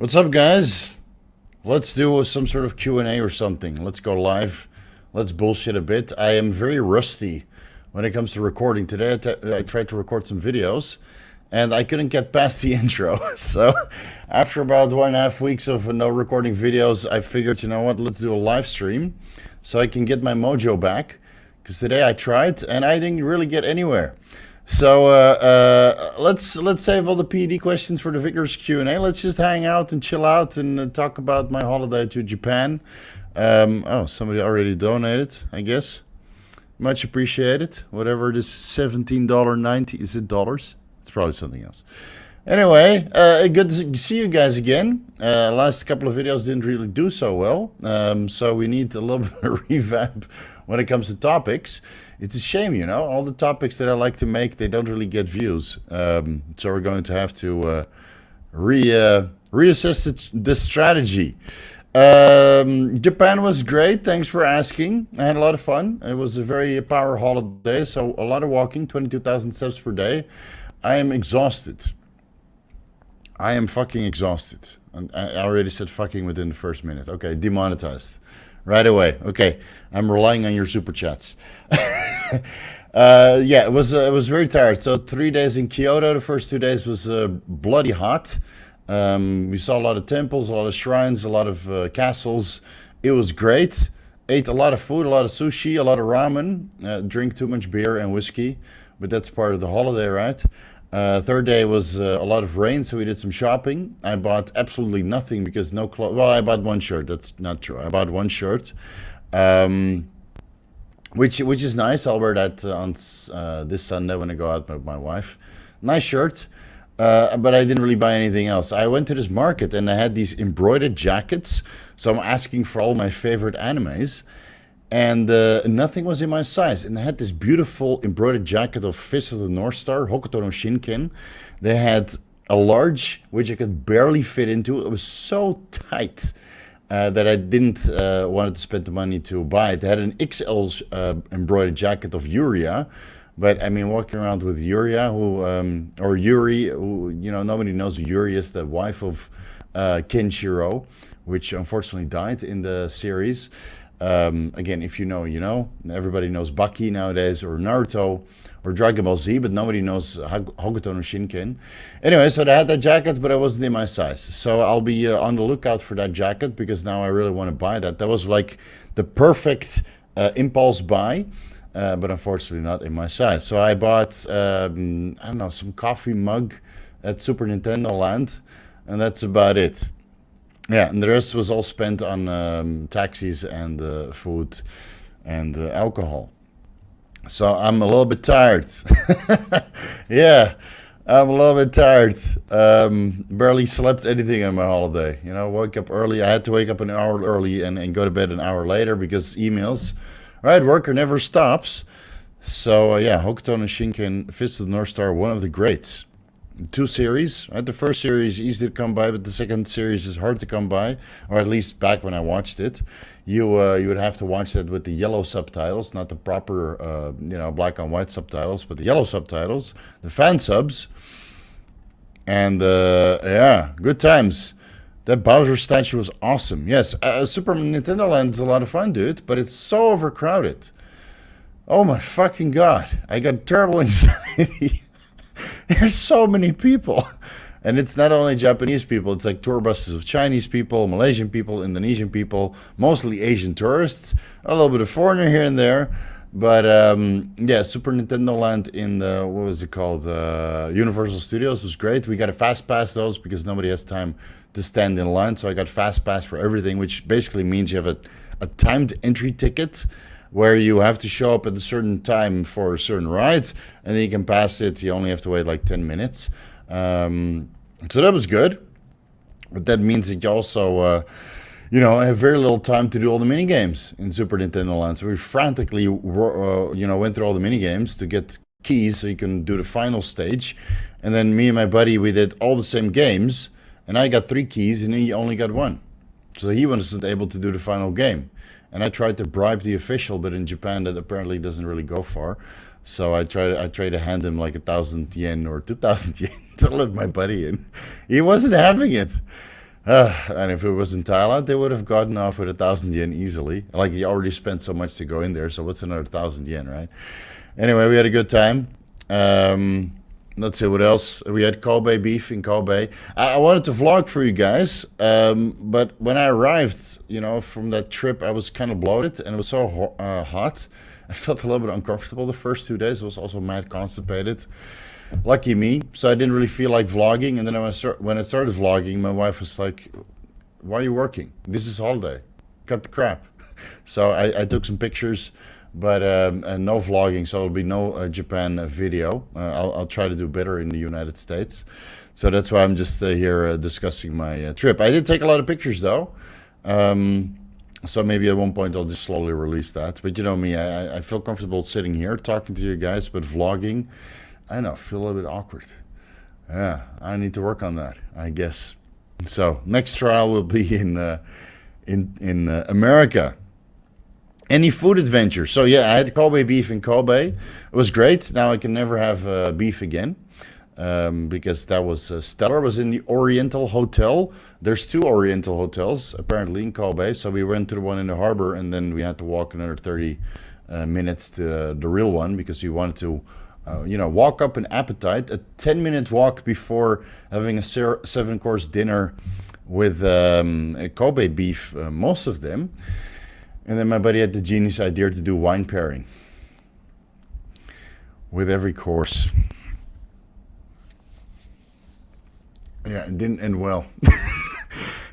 What's up, guys? Let's do some sort of Q&A or something. Let's go live. Let's bullshit a bit. I am very rusty when it comes to recording. Today I tried to record some videos and I couldn't get past the intro. So after about 1.5 weeks of no recording videos, I figured, you know what, let's do a live stream so I can get my mojo back. Because today I tried and I didn't really get anywhere. So let's save all the PED questions for the Victor's Q&A. Let's just hang out and chill out and talk about my holiday to Japan. Oh, somebody already donated, I guess. Much appreciated. Whatever this $17.90, is it dollars? It's probably something else. Anyway, good to see you guys again. Last couple of videos didn't really do so well. So we need a little bit of revamp when it comes to topics. It's a shame, you know, all the topics that I like to make, they don't really get views. So we're going to have to reassess the strategy. Japan was great. Thanks for asking. I had a lot of fun. It was a very power holiday, so a lot of walking, 22,000 steps per day. I am exhausted. I am fucking exhausted. And I already said fucking within the first minute. Okay, demonetized. Right away. Okay, I'm relying on your super chats. Yeah, it was very tired. So 3 days in Kyoto. The first 2 days was bloody hot. We saw a lot of temples, a lot of shrines, a lot of castles. It was great. Ate a lot of food, a lot of sushi, a lot of ramen. Drink too much beer and whiskey, but that's part of the holiday, right? Third day was a lot of rain, so we did some shopping. I bought absolutely nothing because no clothes. Well, I bought one shirt. That's not true. I bought one shirt, which is nice. I'll wear that on this Sunday when I go out with my wife. Nice shirt, but I didn't really buy anything else. I went to this market and I had these embroidered jackets. So I'm asking for all my favorite animes. And nothing was in my size. And they had this beautiful embroidered jacket of Fist of the North Star, Hokuto no Shinken. They had a large, which I could barely fit into. It was so tight that I didn't want to spend the money to buy it. They had an XL embroidered jacket of Yuria. But I mean, walking around with Yuria, or Yuri, who, you know, nobody knows who Yuri is, the wife of Kenshiro, which unfortunately died in the series. Again, if you know, you know. Everybody knows Baki nowadays, or Naruto, or Dragon Ball Z, but nobody knows Hokuto no Shinken. Anyway, so they had that jacket, but it wasn't in my size. So I'll be on the lookout for that jacket, because now I really want to buy that. That was like the perfect impulse buy, but unfortunately not in my size. So I bought, I don't know, some coffee mug at Super Nintendo Land, and that's about it. Yeah, and the rest was all spent on taxis and food and alcohol. So I'm a little bit tired. Yeah, I'm a little bit tired. Barely slept anything on my holiday. You know, woke up early. I had to wake up an hour early and go to bed an hour later because emails. Right, worker never stops. So yeah, Hokuto no Shinken, Fist of the North Star, one of the greats. 2 series, right? The first series is easy to come by, but the second series is hard to come by, or at least back when I watched it. You would have to watch that with the yellow subtitles, not the proper, you know, black and white subtitles, but the yellow subtitles, the fan subs. And yeah, good times. That Bowser statue was awesome. Yes, Super Nintendo Land is a lot of fun, dude, but it's so overcrowded. Oh my fucking god, I got terrible anxiety. There's so many people, and it's not only Japanese people. It's like tour buses of Chinese people, Malaysian people, Indonesian people, mostly Asian tourists, a little bit of foreigner here and there. But yeah, Super Nintendo Land in the, what was it called, Universal Studios was great. We got a fast pass those because nobody has time to stand in line, so I got fast pass for everything, which basically means you have a timed entry ticket where you have to show up at a certain time for a certain ride, and then you can pass it. You only have to wait like 10 minutes. So that was good. But that means that you also, you know, have very little time to do all the mini games in Super Nintendo Land. So we frantically, you know, went through all the mini games to get keys so you can do the final stage. And then me and my buddy, we did all the same games, and I got 3 keys, and he only got 1. So he wasn't able to do the final game. And I tried to bribe the official, but in Japan that apparently doesn't really go far. So I tried to hand him like 1,000 yen or 2,000 yen to let my buddy in. He wasn't having it. And if it was in Thailand, they would have gotten off with 1,000 yen easily. Like, you already spent so much to go in there, so what's another 1,000 yen, right? Anyway, we had a good time. Let's see what else. We had Kobe beef in Kobe. I wanted to vlog for you guys, but when I arrived, from that trip, I was kind of bloated and it was so hot. I felt a little bit uncomfortable the first 2 days. I was also mad constipated. Lucky me. So I didn't really feel like vlogging. And then when I started vlogging, my wife was like, "Why are you working? This is holiday. Cut the crap." So I took some pictures, but no vlogging. So there'll be no Japan video. I'll try to do better in the United States. So that's why I'm just here discussing my trip. I did take a lot of pictures though. So maybe at one point I'll just slowly release that. But you know me, I feel comfortable sitting here talking to you guys, but vlogging, I don't know, feel a little bit awkward. Yeah, I need to work on that, I guess. So next trial will be in America. Any food adventure? So yeah, I had Kobe beef in Kobe. It was great. Now I can never have beef again. Because that was stellar. Was in the Oriental Hotel. There's 2 Oriental hotels apparently in Kobe. So we went to the one in the harbor, and then we had to walk another 30 minutes to the real one because we wanted to, walk up an appetite. A 10-minute walk before having a 7-course dinner with Kobe beef, most of them. And then my buddy had the genius idea to do wine pairing with every course. Yeah, it didn't end well.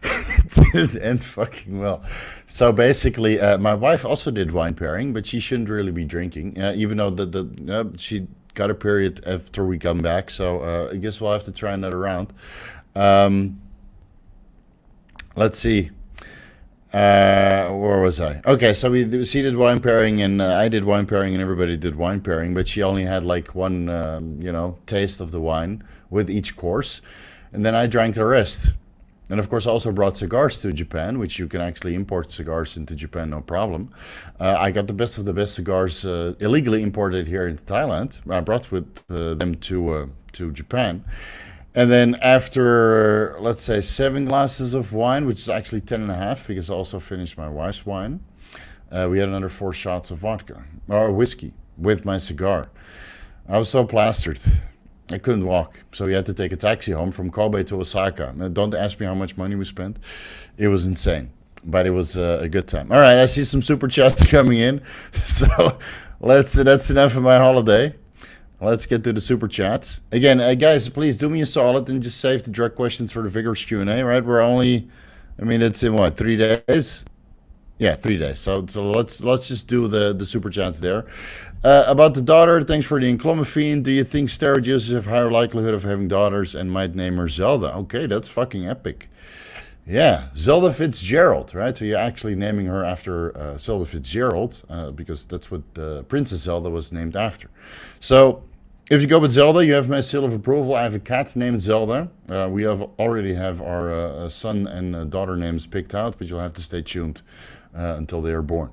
It didn't end fucking well. So basically, my wife also did wine pairing, but she shouldn't really be drinking, even though she got a period after we come back. So I guess we'll have to try another round. Let's see. Where was I? Okay, so she did wine pairing, and I did wine pairing, and everybody did wine pairing, but she only had like one, taste of the wine with each course. And then I drank the rest. And of course, I also brought cigars to Japan, which you can actually import cigars into Japan, no problem. I got the best of the best cigars illegally imported here into Thailand. I brought with them to Japan. And then after, let's say, 7 glasses of wine, which is actually 10.5, because I also finished my wife's wine, we had another 4 shots of vodka, or whiskey, with my cigar. I was so plastered. I couldn't walk, so we had to take a taxi home from Kobe to Osaka. Now, don't ask me how much money we spent. It was insane, but it was a good time. All right, I see some super chats coming in, so that's enough of my holiday. Let's get to the super chats. Again, guys, please do me a solid and just save the direct questions for the Vigorous Q&A, right? We're only, it's in what, 3 days? Yeah, 3 days. So let's just do the super chats there. About the daughter, thanks for the enclomiphene. Do you think steroid users have higher likelihood of having daughters and might name her Zelda? Okay, that's fucking epic. Yeah, Zelda Fitzgerald, right? So you're actually naming her after Zelda Fitzgerald because that's what Princess Zelda was named after. So if you go with Zelda, you have my seal of approval. I have a cat named Zelda. We already have our son and daughter names picked out, but you'll have to stay tuned until they are born.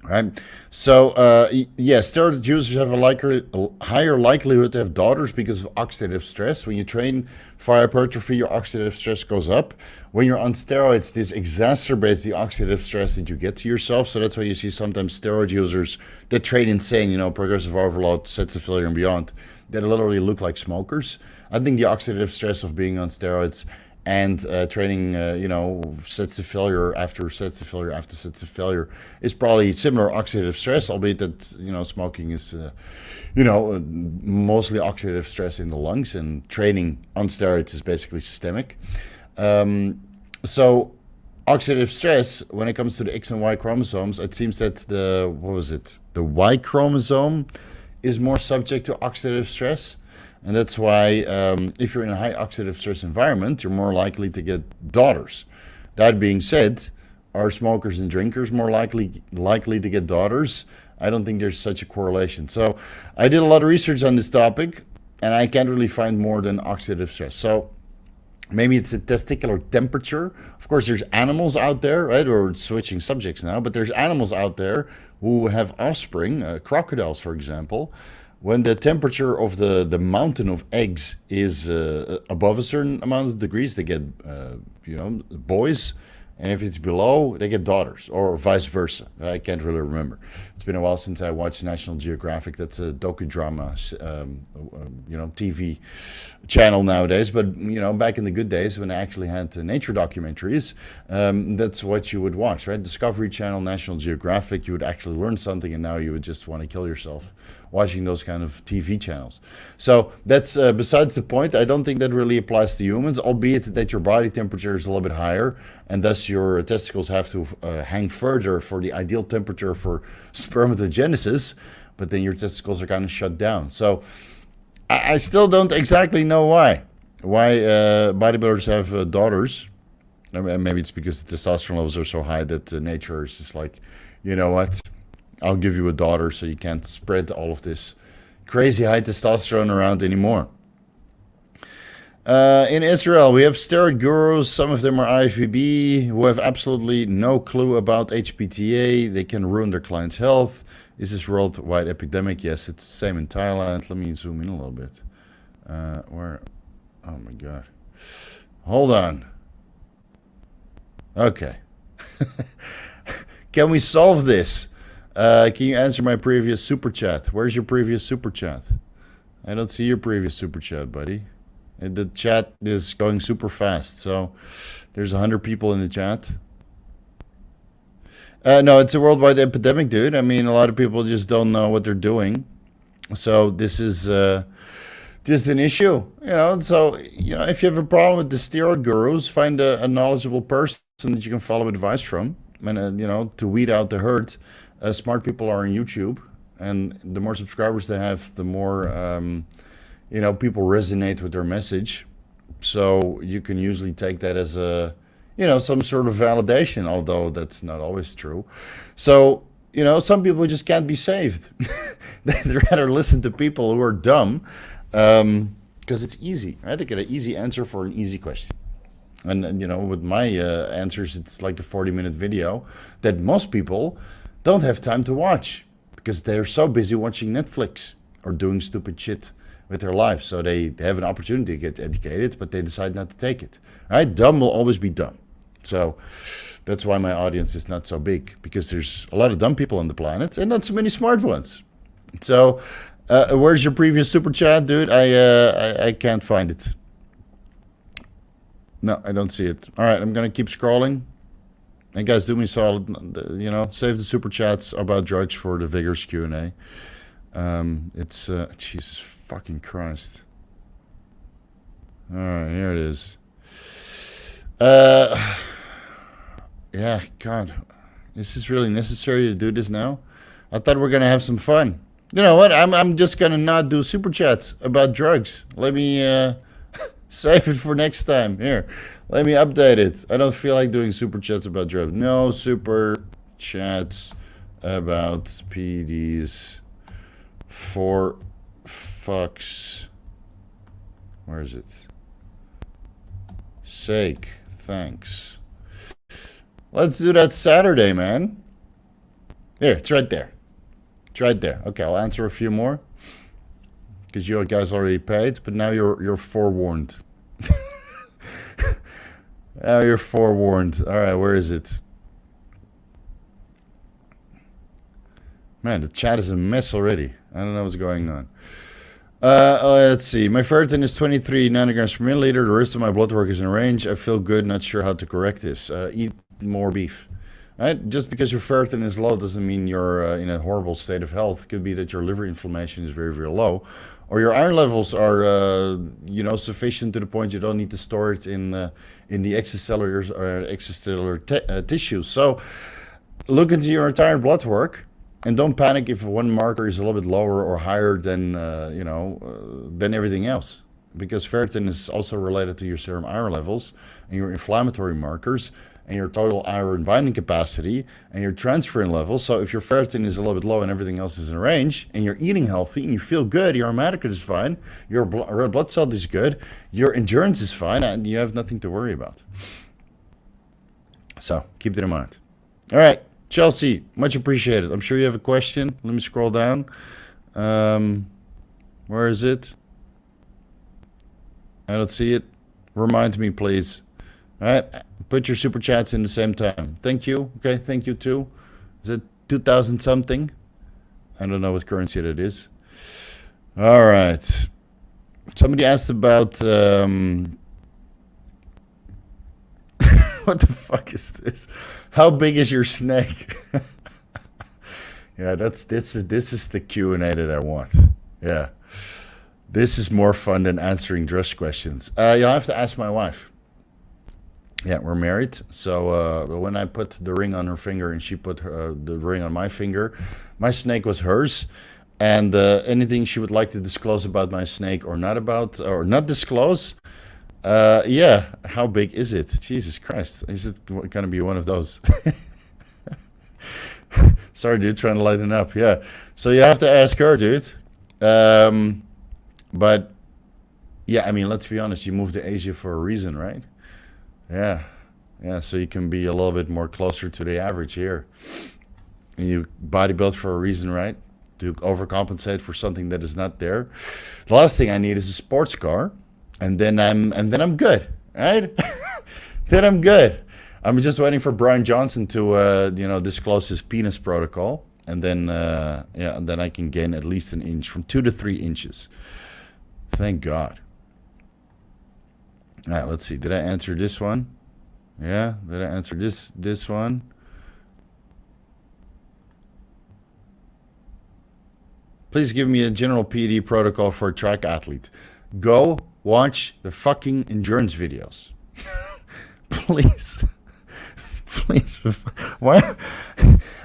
Right. So, steroid users have a higher likelihood to have daughters because of oxidative stress. When you train for hypertrophy, your oxidative stress goes up. When you're on steroids, this exacerbates the oxidative stress that you get to yourself. So that's why you see sometimes steroid users that train insane, progressive overload, sets to failure and beyond, that literally look like smokers. I think the oxidative stress of being on steroids and training, sets to failure after sets to failure after sets to failure is probably similar oxidative stress, albeit that, smoking is, mostly oxidative stress in the lungs, and training on steroids is basically systemic. So oxidative stress, when it comes to the X and Y chromosomes, it seems that the Y chromosome is more subject to oxidative stress. And that's why if you're in a high oxidative stress environment, you're more likely to get daughters. That being said, are smokers and drinkers more likely to get daughters? I don't think there's such a correlation. So I did a lot of research on this topic, and I can't really find more than oxidative stress. So maybe it's a testicular temperature. Of course, there's animals out there, right? We're switching subjects now, but there's animals out there who have offspring, crocodiles, for example, when the temperature of the mountain of eggs is above a certain amount of degrees, they get boys, and if it's below, they get daughters, or vice versa. I can't really remember. It's been a while since I watched National Geographic. That's a docudrama, TV channel nowadays. But back in the good days when I actually had nature documentaries, that's what you would watch, right? Discovery Channel, National Geographic. You would actually learn something, and now you would just want to kill yourself watching those kind of TV channels. So that's besides the point. I don't think that really applies to humans, albeit that your body temperature is a little bit higher, and thus your testicles have to hang further for the ideal temperature for spermatogenesis, but then your testicles are kind of shut down. So I still don't exactly know why bodybuilders have daughters. Maybe it's because the testosterone levels are so high that nature is just like, you know what, I'll give you a daughter so you can't spread all of this crazy high testosterone around anymore. In Israel, we have steroid gurus. Some of them are IFBB who have absolutely no clue about HPTA. They can ruin their clients' health. Is this worldwide epidemic? Yes, it's the same in Thailand. Let me zoom in a little bit. Where? Oh my God. Hold on. Okay. Can we solve this? Can you answer my previous super chat? Where's your previous super chat? I don't see your previous super chat, buddy. And the chat is going super fast, so there's 100 people in the chat. No, it's a worldwide epidemic, dude. I mean, a lot of people just don't know what they're doing. So this is just an issue, So, if you have a problem with the steroid gurus, find a knowledgeable person that you can follow advice from. And, to weed out the herd. Smart people are on YouTube, and the more subscribers they have, the more people resonate with their message. So you can usually take that as a some sort of validation, although that's not always true. So some people just can't be saved. They'd rather listen to people who are dumb because it's easy, right? They get an easy answer for an easy question. And with my answers, it's like a 40-minute video that most people don't have time to watch because they're so busy watching Netflix or doing stupid shit with their life. So they have an opportunity to get educated, but they decide not to take it. Right? Dumb will always be dumb. So that's why my audience is not so big, because there's a lot of dumb people on the planet and not so many smart ones. So where's your previous super chat, dude? I can't find it. No, I don't see it. All right, I'm going to keep scrolling. And guys, do me a solid, save the super chats about drugs for the Vigorous Q&A. It's, Jesus fucking Christ. All right, here it is. Yeah, God. Is this really necessary to do this now? I thought we were going to have some fun. You know what? I'm just going to not do super chats about drugs. Let me save it for next time. Here. Let me update it. I don't feel like doing super chats about drugs. No super chats about PEDs for fuck's. Where is it? Sake. Thanks. Let's do that Saturday, man. Here, it's right there. It's right there. Okay, I'll answer a few more because you guys already paid, but now you're forewarned. Now you're forewarned. All right, where is it? Man, the chat is a mess already. I don't know what's going on. Let's see. My ferritin is 23 nanograms per milliliter. The rest of my blood work is in range. I feel good. Not sure how to correct this. Eat more beef. Right? Just because your ferritin is low doesn't mean you're in a horrible state of health. It could be that your liver inflammation is very, very low, or your iron levels are, sufficient to the point you don't need to store it in the extracellular or extracellular tissues. So, look into your entire blood work, and don't panic if one marker is a little bit lower or higher than than everything else, because ferritin is also related to your serum iron levels and your inflammatory markers, and your total iron binding capacity, and your transferrin levels. So if your ferritin is a little bit low and everything else is in range, and you're eating healthy, and you feel good, your hematocrit is fine, your red blood cell is good, your endurance is fine, and you have nothing to worry about. So keep that in mind. All right, Chelsea, much appreciated. I'm sure you have a question. Let me scroll down. Where is it? I don't see it. Remind me, please. All right, put your super chats in the same time. Thank you. Okay, thank you too. Is it 2,000 something? I don't know what currency that is. All right. Somebody asked about what the fuck is this? How big is your snake? Yeah, this is the Q&A that I want. Yeah. This is more fun than answering dress questions. You'll have to ask my wife. Yeah, we're married. So when I put the ring on her finger and she put the ring on my finger, my snake was hers. And anything she would like to disclose about my snake or not disclose, yeah, how big is it? Jesus Christ. Is it going to be one of those? Sorry, dude, trying to lighten up. Yeah. So you have to ask her, dude. But, yeah, I mean, let's be honest. You moved to Asia for a reason, right? Yeah. Yeah, so you can be a little bit more closer to the average here. And you bodybuild for a reason, right? To overcompensate for something that is not there. The last thing I need is a sports car. And then I'm good, right? Then I'm good. I'm just waiting for Brian Johnson to, disclose his penis protocol, and then, and then I can gain at least an inch, from 2 to 3 inches. Thank God. All right, let's see. Did I answer this one? Yeah. Did I answer this one? Please give me a general PED protocol for a track athlete. Go watch the fucking endurance videos. Please. Please. Why?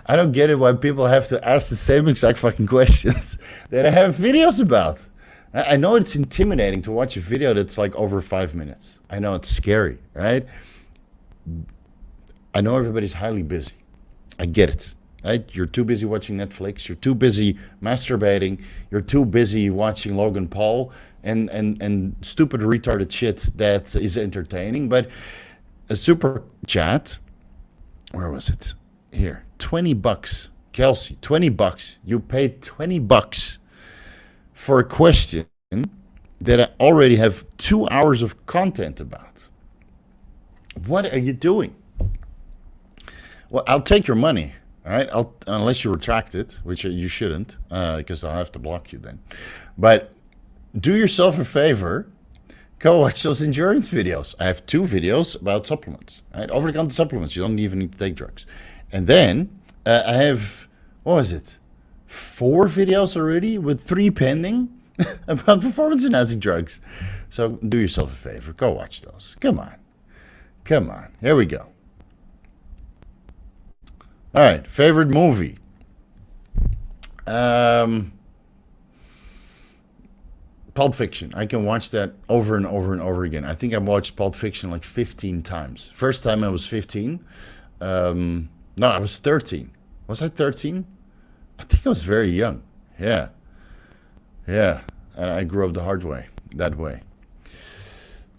I don't get it why people have to ask the same exact fucking questions that I have videos about. I know it's intimidating to watch a video that's like over 5 minutes. I know it's scary, right? I know everybody's highly busy. I get it. Right? You're too busy watching Netflix. You're too busy masturbating. You're too busy watching Logan Paul and stupid retarded shit that is entertaining. But a super chat, where was it? Here, $20. Kelsey, $20. You paid $20 for a question that I already have 2 hours of content about. What are you doing? Well, I'll take your money. All right, unless you retract it, which you shouldn't, because I'll have to block you then. But do yourself a favor, go watch those endurance videos. I have 2 videos about supplements, right? Over-the-counter supplements. You don't even need to take drugs. And then I have, what was it, 4 videos already with 3 pending about performance-enhancing drugs. So do yourself a favor, go watch those. Come on. Come on. Here we go. All right, favorite movie. Pulp Fiction. I can watch that over and over and over again. I think I watched Pulp Fiction like 15 times. First time I was 15. No, I was 13. Was I 13? I think I was very young. Yeah. Yeah. And I grew up the hard way. That way.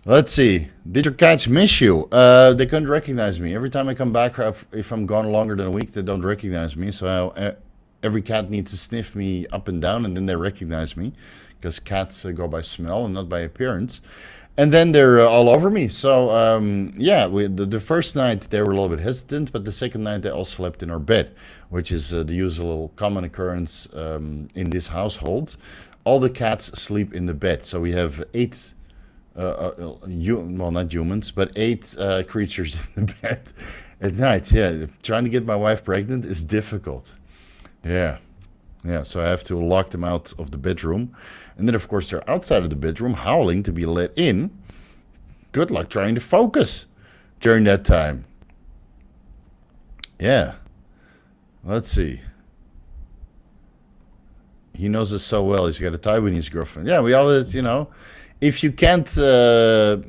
Let's see. Did your cats miss you? They couldn't recognize me. Every time I come back, if I'm gone longer than a week, they don't recognize me. So every cat needs to sniff me up and down, and then they recognize me. Because cats go by smell and not by appearance. And then they're all over me. So, yeah, the first night they were a little bit hesitant, but the second night they all slept in our bed, which is the usual common occurrence in this household. All the cats sleep in the bed. So we have 8... well, not humans, but 8 creatures in the bed at night. Yeah, trying to get my wife pregnant is difficult. Yeah, so I have to lock them out of the bedroom. And then, of course, they're outside of the bedroom howling to be let in. Good luck trying to focus during that time. Yeah. Let's see. He knows us so well. He's got a Taiwanese girlfriend. Yeah, we always, if you can't, grow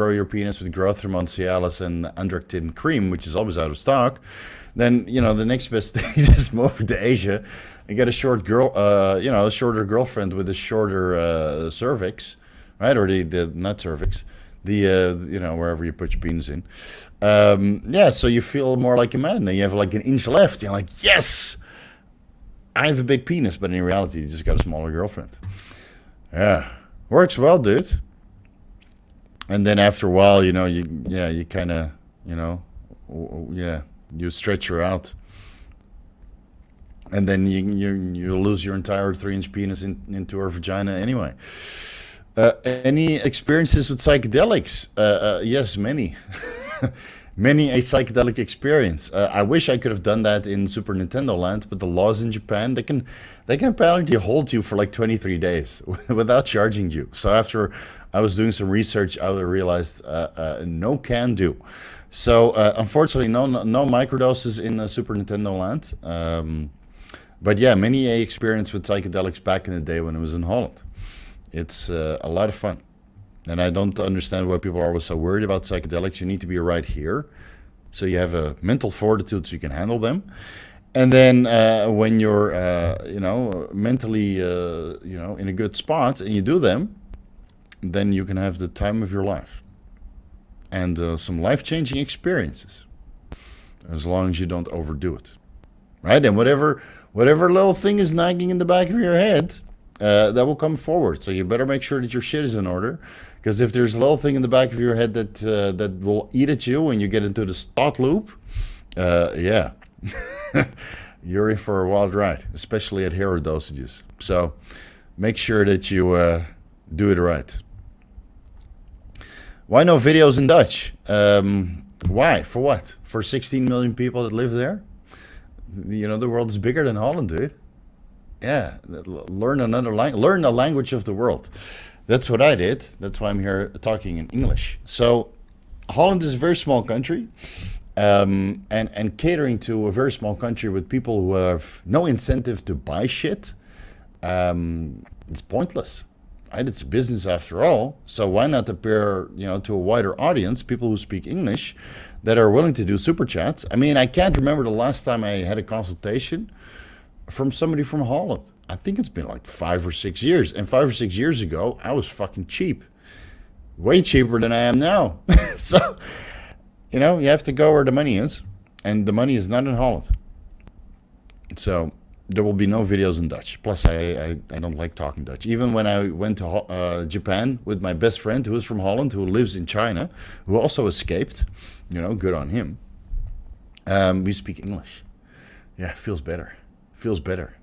your penis with growth hormone, Cialis, and androgen cream, which is always out of stock, then, the next best thing is just move to Asia and get a shorter girlfriend with a shorter cervix, right? Or the not cervix, wherever you put your penis in. So you feel more like a man. Then you have like an inch left. You're like, yes, I have a big penis, but in reality, you just got a smaller girlfriend. Yeah, works well, dude. And then after a while, you kind of, you stretch her out. And then you lose your entire 3-inch penis into her vagina anyway. Any experiences with psychedelics? Yes, many. Many a psychedelic experience. I wish I could have done that in Super Nintendo Land, but the laws in Japan, they can apparently hold you for like 23 days without charging you. So after I was doing some research, I realized no can do. So unfortunately, no microdoses in Super Nintendo Land. But yeah, many a experience with psychedelics back in the day when I was in Holland. It's a lot of fun. And I don't understand why people are always so worried about psychedelics. You need to be right here. So you have a mental fortitude so you can handle them. And then when you're, mentally, in a good spot and you do them, then you can have the time of your life. And some life-changing experiences. As long as you don't overdo it. Right? And whatever little thing is nagging in the back of your head, that will come forward. So you better make sure that your shit is in order. Because if there's a little thing in the back of your head that will eat at you when you get into the thought loop, you're in for a wild ride, especially at hero dosages. So make sure that you do it right. Why no videos in Dutch? Why? For what? For 16 million people that live there? The world is bigger than Holland, dude. Yeah, learn another language. Learn the language of the world. That's what I did. That's why I'm here talking in English. So, Holland is a very small country, and catering to a very small country with people who have no incentive to buy shit, it's pointless. Right? It's a business after all. So why not appear, to a wider audience, people who speak English, that are willing to do super chats? I mean, I can't remember the last time I had a consultation from somebody from Holland. I think it's been like 5 or 6 years. And 5 or 6 years ago, I was fucking cheap. Way cheaper than I am now. So, you have to go where the money is. And the money is not in Holland. So there will be no videos in Dutch. Plus, I don't like talking Dutch. Even when I went to Japan with my best friend, who is from Holland, who lives in China, who also escaped, good on him. We speak English. Yeah, feels better. Feels better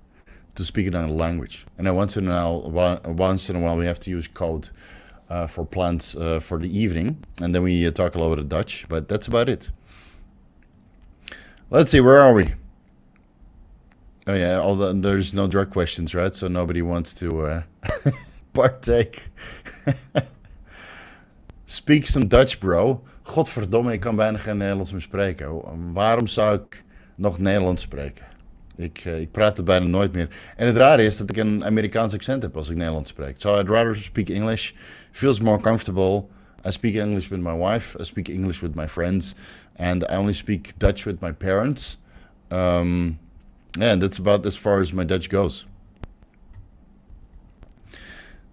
to speak another language. And then once in a while, we have to use code for plans for the evening. And then we talk a little bit of Dutch. But that's about it. Let's see, where are we? Oh yeah, there's no drug questions, right? So nobody wants to partake. Speak some Dutch, bro. Godverdomme, ik kan bijna geen Nederlands meer spreken. Waarom zou ik nog Nederlands spreken? Ik praat het bijna nooit meer. En het rare is dat ik een Amerikaans accent heb als ik Nederlands spreek. So I'd rather speak English. Feels more comfortable. I speak English with my wife. I speak English with my friends. And I only speak Dutch with my parents. And that's about as far as my Dutch goes.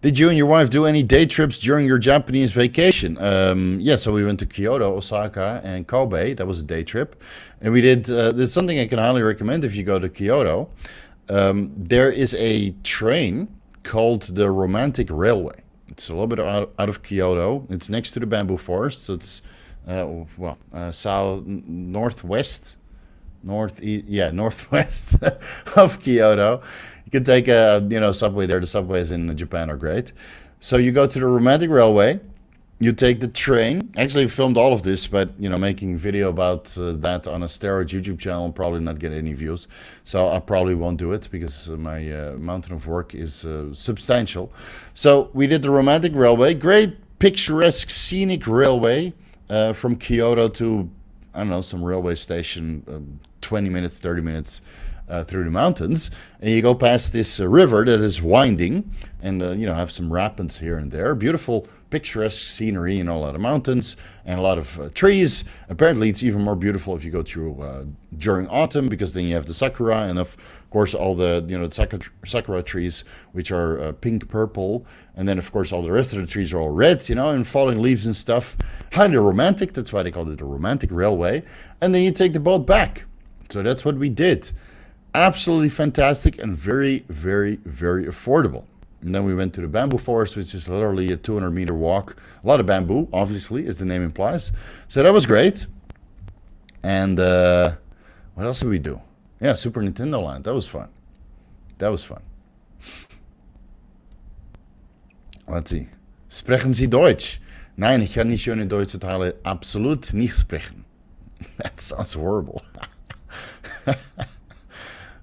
Did you and your wife do any day trips during your Japanese vacation? Yeah, so we went to Kyoto, Osaka, and Kobe. That was a day trip. And we did, there's something I can highly recommend if you go to Kyoto. There is a train called the Romantic Railway. It's a little bit out of Kyoto. It's next to the bamboo forest. So it's, northwest of Kyoto. You can take a subway there. The subways in Japan are great. So you go to the Romantic Railway. You take the train. Actually, I filmed all of this, but making video about that on a Steroid YouTube channel will probably not get any views. So I probably won't do it because my mountain of work is substantial. So we did the Romantic Railway. Great picturesque scenic railway from Kyoto to, I don't know, some railway station, 20 minutes, 30 minutes through the mountains. And you go past this river that is winding and, have some rapids here and there. Beautiful, picturesque scenery and a lot of mountains and a lot of trees. Apparently, it's even more beautiful if you go through during autumn because then you have the sakura and, of course, all the, the sakura trees, which are pink, purple. And then, of course, all the rest of the trees are all red, and falling leaves and stuff. Highly romantic. That's why they called it the Romantic Railway. And then you take the boat back. So that's what we did. Absolutely fantastic and very, very, very affordable. And then we went to the bamboo forest, which is literally a 200-meter walk. A lot of bamboo, obviously, as the name implies. So that was great. And what else did we do? Yeah, Super Nintendo Land. That was fun. That was fun. Let's see. Sprechen Sie Deutsch? Nein, ich kann nicht schöne deutsche Teile absolut nicht sprechen. That sounds horrible.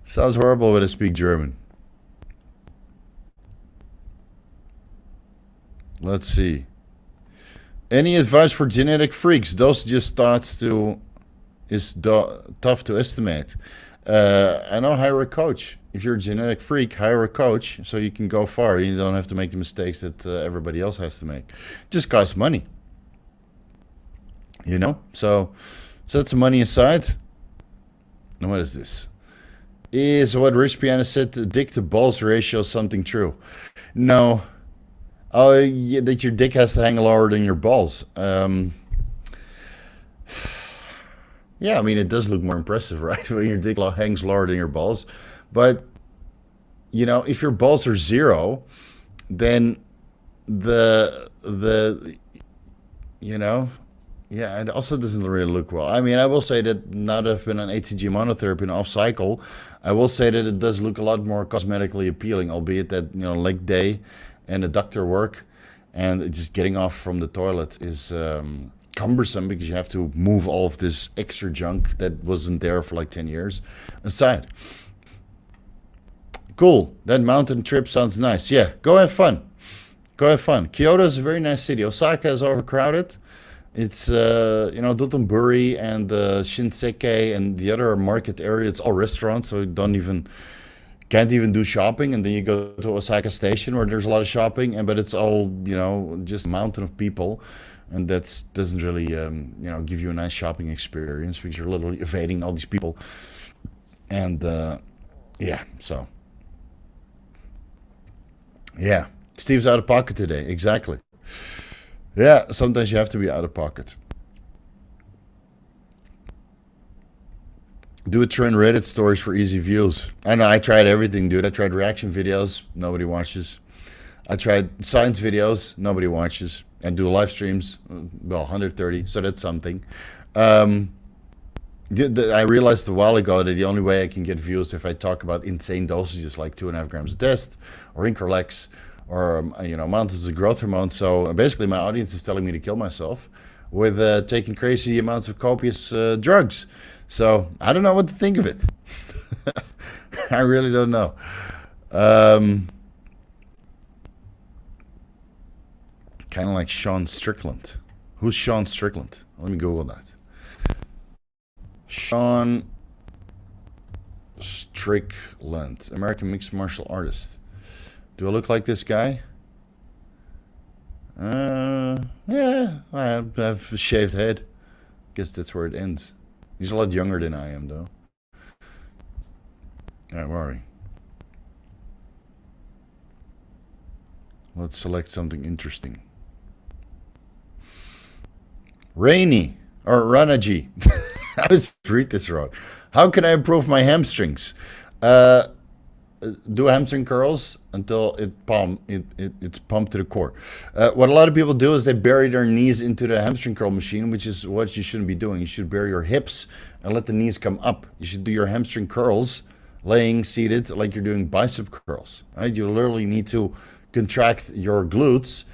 Sounds horrible when I speak German. Let's see. Any advice for genetic freaks? Those just thoughts to tough to estimate. I know, hire a coach. If you're a genetic freak, hire a coach so you can go far. You don't have to make the mistakes that everybody else has to make. Just costs money. You know? So set some money aside. And what is this? Is what Rich Piana said, dick to balls ratio something true? No. Oh, yeah, that your dick has to hang lower than your balls. Yeah, I mean, it does look more impressive, right? When your dick hangs lower than your balls. But, you know, if your balls are 0, then you know, yeah, it also doesn't really look well. I mean, I will say that now that I've been on HCG monotherapy and off cycle, I will say that it does look a lot more cosmetically appealing, albeit that, you know, leg day and adductor work and just getting off from the toilet is cumbersome because you have to move all of this extra junk that wasn't there for like 10 years aside. Cool. That mountain trip sounds nice. Yeah, go have fun. Go have fun. Kyoto is a very nice city. Osaka is overcrowded. It's, you know, Dotonbori and Shinseki and the other market area. It's all restaurants, so you can't even do shopping. And then you go to Osaka Station where there's a lot of shopping, but it's all, you know, just a mountain of people. And that doesn't really, you know, give you a nice shopping experience because you're literally evading all these people. And, yeah, so. Yeah, Steve's out of pocket today. Exactly. Yeah, sometimes you have to be out of pocket. Do a trend Reddit stories for easy views. I know, I tried everything, dude. I tried reaction videos. Nobody watches. I tried science videos. Nobody watches. And do live streams, well, 130, so that's something. I realized a while ago that the only way I can get views if I talk about insane dosages like 2.5 grams a test or Increlex or, you know, mountains of growth hormone. So basically my audience is telling me to kill myself with taking crazy amounts of copious drugs. So I don't know what to think of it. I really don't know. Kind of like Sean Strickland. Who's Sean Strickland? Let me Google that. Sean Strickland, American mixed martial artist. Do I look like this guy? Yeah, I have a shaved head. Guess that's where it ends. He's a lot younger than I am, though. All right, where are we? Let's select something interesting. Rainy or Ranaji. I always read this wrong. How can I improve my hamstrings? Do hamstring curls until it's pumped to the core. What a lot of people do is they bury their knees into the hamstring curl machine, which is what you shouldn't be doing. You should bury your hips and let the knees come up. You should do your hamstring curls laying seated like you're doing bicep curls. Right? You literally need to contract your glutes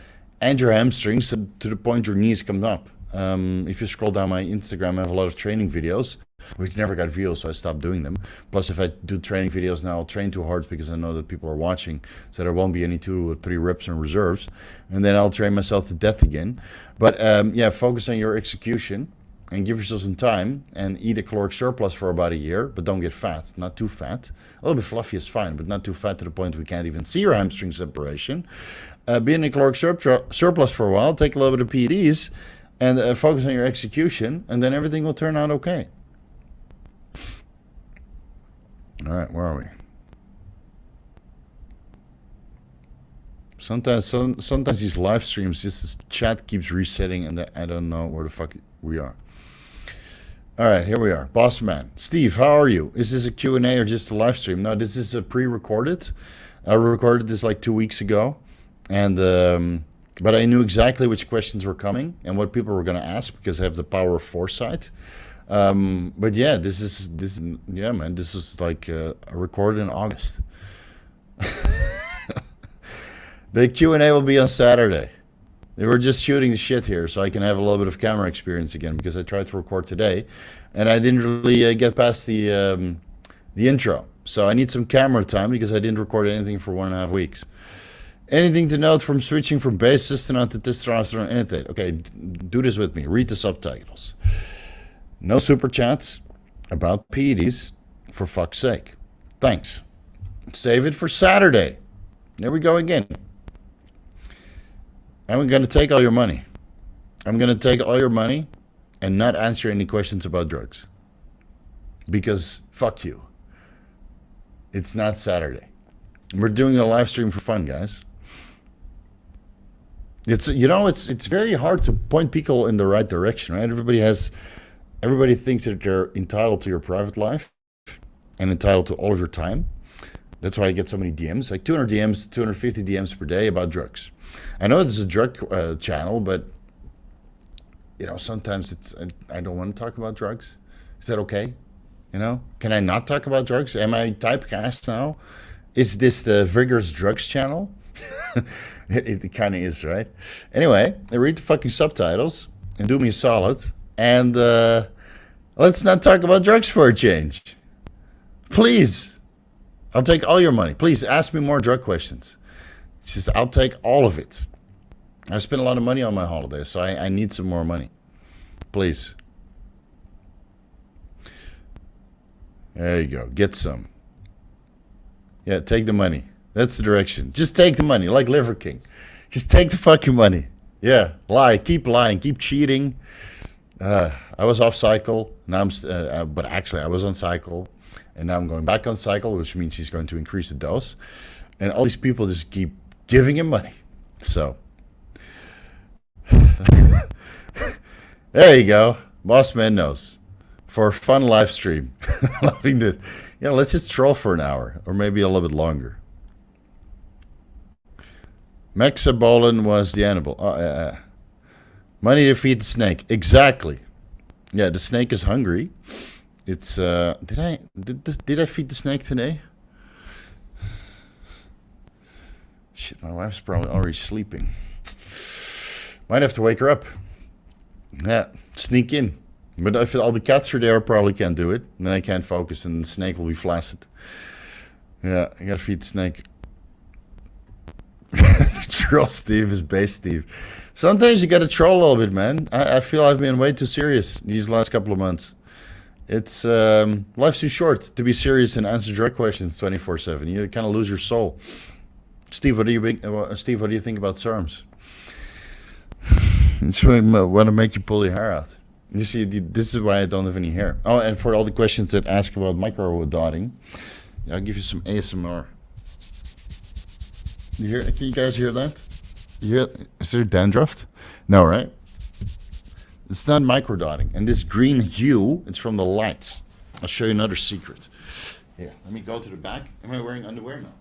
and your hamstrings to the point your knees come up. If you scroll down my Instagram, I have a lot of training videos, which never got views, so I stopped doing them. Plus, if I do training videos now, I'll train too hard because I know that people are watching, so there won't be any 2 or 3 reps in reserves, and then I'll train myself to death again. But yeah, focus on your execution and give yourself some time and eat a caloric surplus for about a year, but don't get fat, not too fat. A little bit fluffy is fine, but not too fat to the point we can't even see your hamstring separation. Be in a caloric surplus for a while, take a little bit of PEDs, and focus on your execution, and then everything will turn out okay. All right, where are we? Sometimes these live streams, just this chat keeps resetting, and I don't know where the fuck we are. All right, here we are. Boss man. Steve, how are you? Is this a Q&A or just a live stream? No, this is a pre-recorded. I recorded this like 2 weeks ago. And but I knew exactly which questions were coming and what people were going to ask because I have the power of foresight. But yeah, yeah, man, this was like recorded in August. The Q&A will be on Saturday. They were just shooting the shit here so I can have a little bit of camera experience again because I tried to record today and I didn't really get past the intro. So I need some camera time because I didn't record anything for 1.5 weeks. Anything to note from switching from base testosterone to testosterone? Anything? Okay, do this with me. Read the subtitles. No super chats about PEDs, for fuck's sake. Thanks. Save it for Saturday. There we go again. I'm going to take all your money. I'm going to take all your money and not answer any questions about drugs. Because fuck you. It's not Saturday. We're doing a live stream for fun, guys. It's very hard to point people in the right direction, right? Everybody thinks that they're entitled to your private life and entitled to all of your time. That's why I get so many DMs, like 200 DMs, 250 DMs per day about drugs. I know it's a drug channel, but sometimes I don't want to talk about drugs. Is that okay? Can I not talk about drugs? Am I typecast now? Is this the Vigorous Drugs channel? It kind of is, right? Anyway, read the fucking subtitles and do me a solid. And let's not talk about drugs for a change. Please. I'll take all your money. Please ask me more drug questions. It's just I'll take all of it. I spent a lot of money on my holiday, so I need some more money. Please. There you go. Get some. Yeah, take the money. That's the direction. Just take the money, like Liver King. Just take the fucking money. Yeah, lie. Keep lying. Keep cheating. I was off cycle. Now but actually I was on cycle. And now I'm going back on cycle, which means he's going to increase the dose. And all these people just keep giving him money. So, there you go. Boss man knows. For a fun live stream. Loving this. Let's just troll for an hour. Or maybe a little bit longer. Mexabolin was the animal. Money to feed the snake. Exactly. Yeah, the snake is hungry. It's did I feed the snake today? Shit, my wife's probably already sleeping. Might have to wake her up. Yeah, sneak in. But if all the cats are there, I probably can't do it. Then I can't focus and the snake will be flaccid. Yeah, I gotta feed the snake. Troll Steve is base Steve. Sometimes you gotta troll a little bit, man. I feel I've been way too serious these last couple of months. It's life's too short to be serious and answer direct questions 24/7. You kind of lose your soul. Steve, what do you think about SARMs? It's want to make you pull your hair out. You see, this is why I don't have any hair. Oh, and for all the questions that ask about microdotting, I'll give you some ASMR. Can you guys hear that? Is there dandruff? No, right? It's not microdotting. And this green hue, it's from the lights. I'll show you another secret. Here, let me go to the back. Am I wearing underwear now?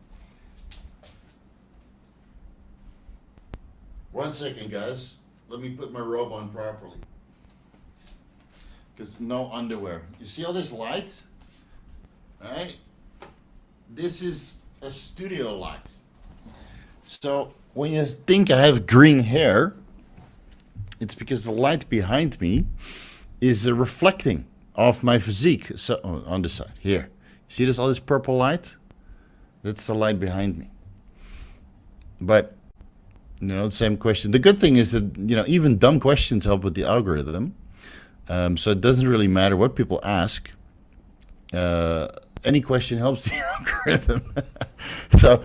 1 second, guys. Let me put my robe on properly. Because no underwear. You see all this light? Alright? This is a studio light. So when you think I have green hair, it's because the light behind me is reflecting off my physique. So on this side, here. See this, all this purple light? That's the light behind me. But, the same question. The good thing is that, even dumb questions help with the algorithm. So it doesn't really matter what people ask. Any question helps the algorithm. So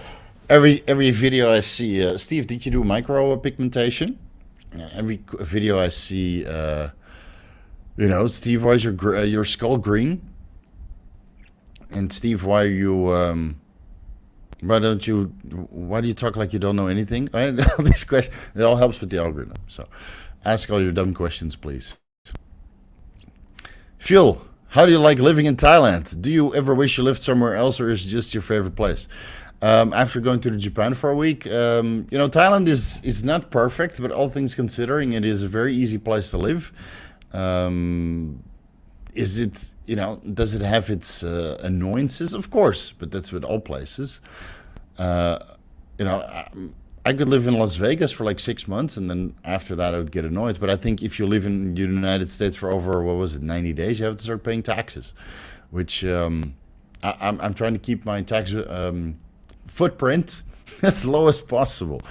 every video I see, Steve, did you do micro pigmentation? Every video I see, Steve, why is your skull green? And Steve, why are you? Why do you talk like you don't know anything? All these questions, it all helps with the algorithm. So ask all your dumb questions, please. Fuel. How do you like living in Thailand? Do you ever wish you lived somewhere else, or is it just your favorite place? After going to Japan for a week, Thailand is not perfect, but all things considering, it is a very easy place to live. Is it, does it have its annoyances? Of course, but that's with all places. I could live in Las Vegas for like 6 months, and then after that I would get annoyed. But I think if you live in the United States for over, 90 days, you have to start paying taxes, which I'm trying to keep my tax footprint as low as possible.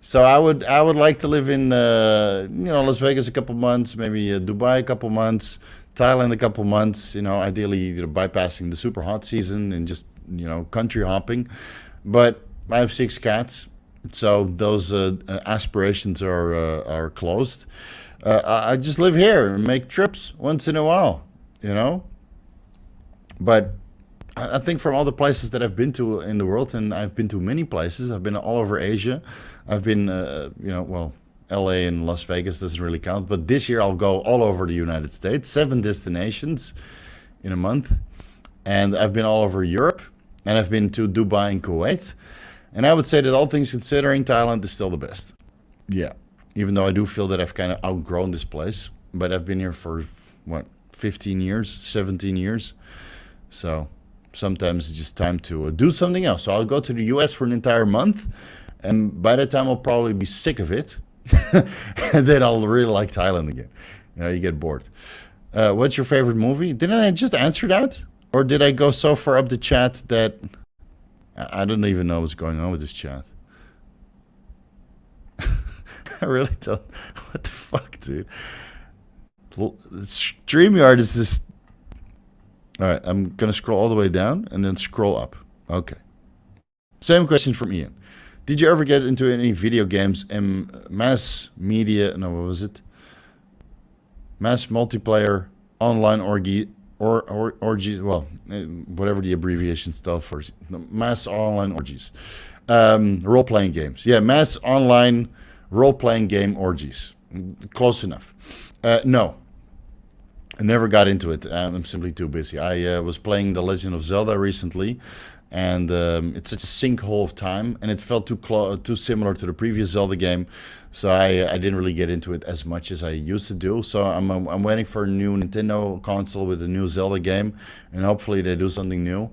So I would like to live in Las Vegas a couple months, maybe Dubai a couple months, Thailand a couple months. Ideally bypassing the super hot season and just country hopping. But I have 6 cats. So those aspirations are closed. I just live here and make trips once in a while, But I think from all the places that I've been to in the world, and I've been to many places, I've been all over Asia. I've been, LA and Las Vegas doesn't really count. But this year I'll go all over the United States, 7 destinations in a month. And I've been all over Europe, and I've been to Dubai and Kuwait. And I would say that all things considering, Thailand is still the best. Yeah. Even though I do feel that I've kind of outgrown this place. But I've been here for, 15 years, 17 years. So sometimes it's just time to do something else. So I'll go to the US for an entire month. And by that time, I'll probably be sick of it. And then I'll really like Thailand again. You get bored. What's your favorite movie? Didn't I just answer that? Or did I go so far up the chat that... I don't even know what's going on with this chat. I really don't. What the fuck, dude? StreamYard is just... All right, I'm going to scroll all the way down and then scroll up. Okay. Same question from Ian. Did you ever get into any video games and mass media... No, what was it? Mass multiplayer online orgies, whatever the abbreviation stands for, mass online orgies, role-playing games. Yeah, mass online role-playing game orgies. Close enough. No, I never got into it. I'm simply too busy. I was playing The Legend of Zelda recently, and it's such a sinkhole of time, and it felt too similar to the previous Zelda game. So I didn't really get into it as much as I used to do. So I'm waiting for a new Nintendo console with a new Zelda game, and hopefully they do something new,